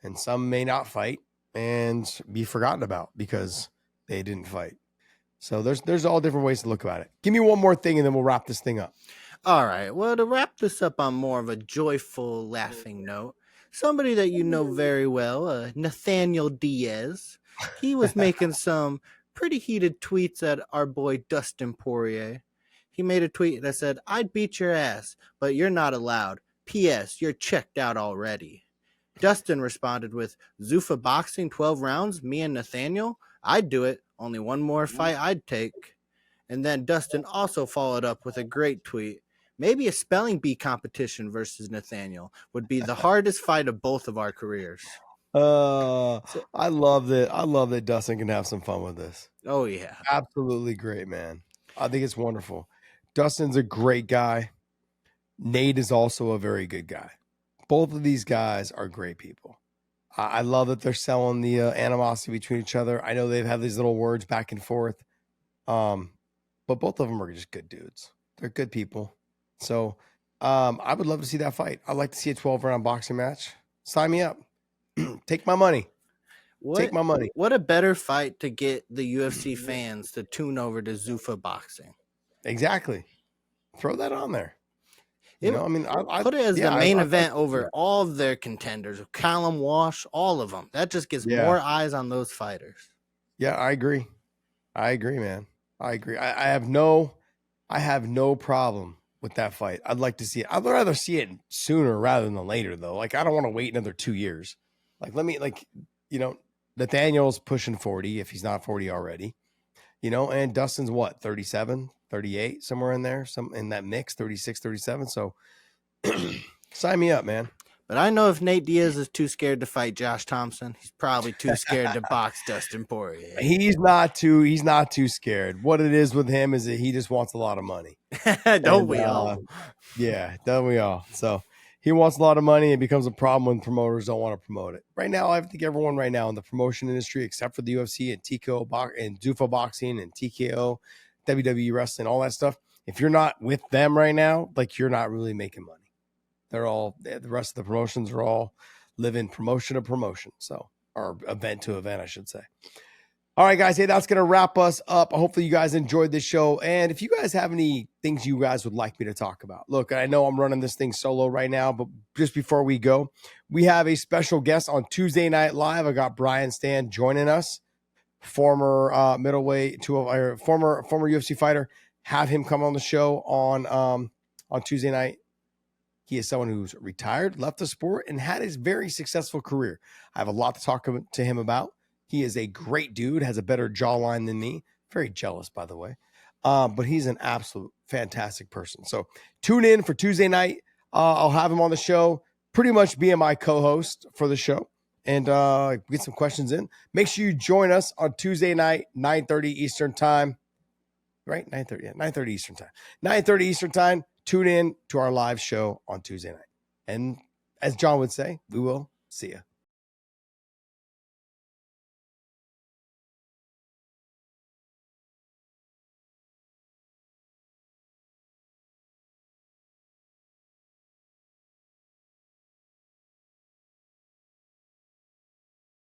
And some may not fight and be forgotten about because they didn't fight. So there's all different ways to look at it. Give me one more thing, and then we'll wrap this thing up. All right. Well, to wrap this up on more of a joyful, laughing note, somebody that you know very well, Nathaniel Diaz, he was making some pretty heated tweets at our boy Dustin Poirier. He made a tweet that said, "I'd beat your ass, but you're not allowed. P.S. You're checked out already." Dustin responded with, "Zuffa boxing 12 rounds, me and Nathaniel? I'd do it. Only one more fight I'd take." And then Dustin also followed up with a great tweet. "Maybe a spelling bee competition versus Nathaniel would be the hardest fight of both of our careers." I love that. I love that Dustin can have some fun with this. Oh, yeah. Absolutely great, man. I think it's wonderful. Dustin's a great guy. Nate is also a very good guy. Both of these guys are great people. I love that they're selling the animosity between each other. I know they've had these little words back and forth. But both of them are just good dudes. They're good people. So I would love to see that fight. I'd like to see a 12-round boxing match. Sign me up. Take my money. Take my money. What a better fight to get the UFC fans to tune over to Zuffa boxing. Exactly. Throw that on there. You know, I mean, I put it as the main event over all of their contenders, Callum Walsh, all of them. That just gets more eyes on those fighters. Yeah, I agree. I agree, man. I agree. I have no problem with that fight. I'd like to see it. I'd rather see it sooner rather than later, though. Like, I don't want to wait another 2 years. Like, Nathaniel's pushing 40 if he's not 40 already. You know, and Dustin's what, 37, 38, somewhere in there, some in that mix, 36, 37. So sign me up, man. But I know if Nate Diaz is too scared to fight Josh Thompson, he's probably too scared to box Dustin Poirier. He's not too scared. What it is with him is that he just wants a lot of money. Don't we all? Yeah, don't we all? So he wants a lot of money. It becomes a problem when promoters don't want to promote it. Right now, I think everyone right now in the promotion industry, except for the UFC and TKO and Zuffa boxing and TKO, WWE wrestling, all that stuff, if you're not with them right now, like you're not really making money. The rest of the promotions are all living promotion to promotion. So, or event to event, I should say. All right, guys. Hey, that's going to wrap us up. Hopefully you guys enjoyed this show. And if you guys have any things you guys would like me to talk about, look, I know I'm running this thing solo right now, but just before we go, we have a special guest on Tuesday Night Live. I got Brian Stan joining us, former middleweight, former UFC fighter. Have him come on the show on Tuesday night. He is someone who's retired, left the sport, and had a very successful career. I have a lot to talk to him about. He is a great dude, has a better jawline than me. Very jealous, by the way. But he's an absolute fantastic person. So tune in for Tuesday night. I'll have him on the show, pretty much being my co-host for the show, and get some questions in. Make sure you join us on Tuesday night, 9:30 Eastern time. Right? 9:30, yeah, 9:30 Eastern time. 9:30 Eastern time. Tune in to our live show on Tuesday night. And as John would say, we will see you.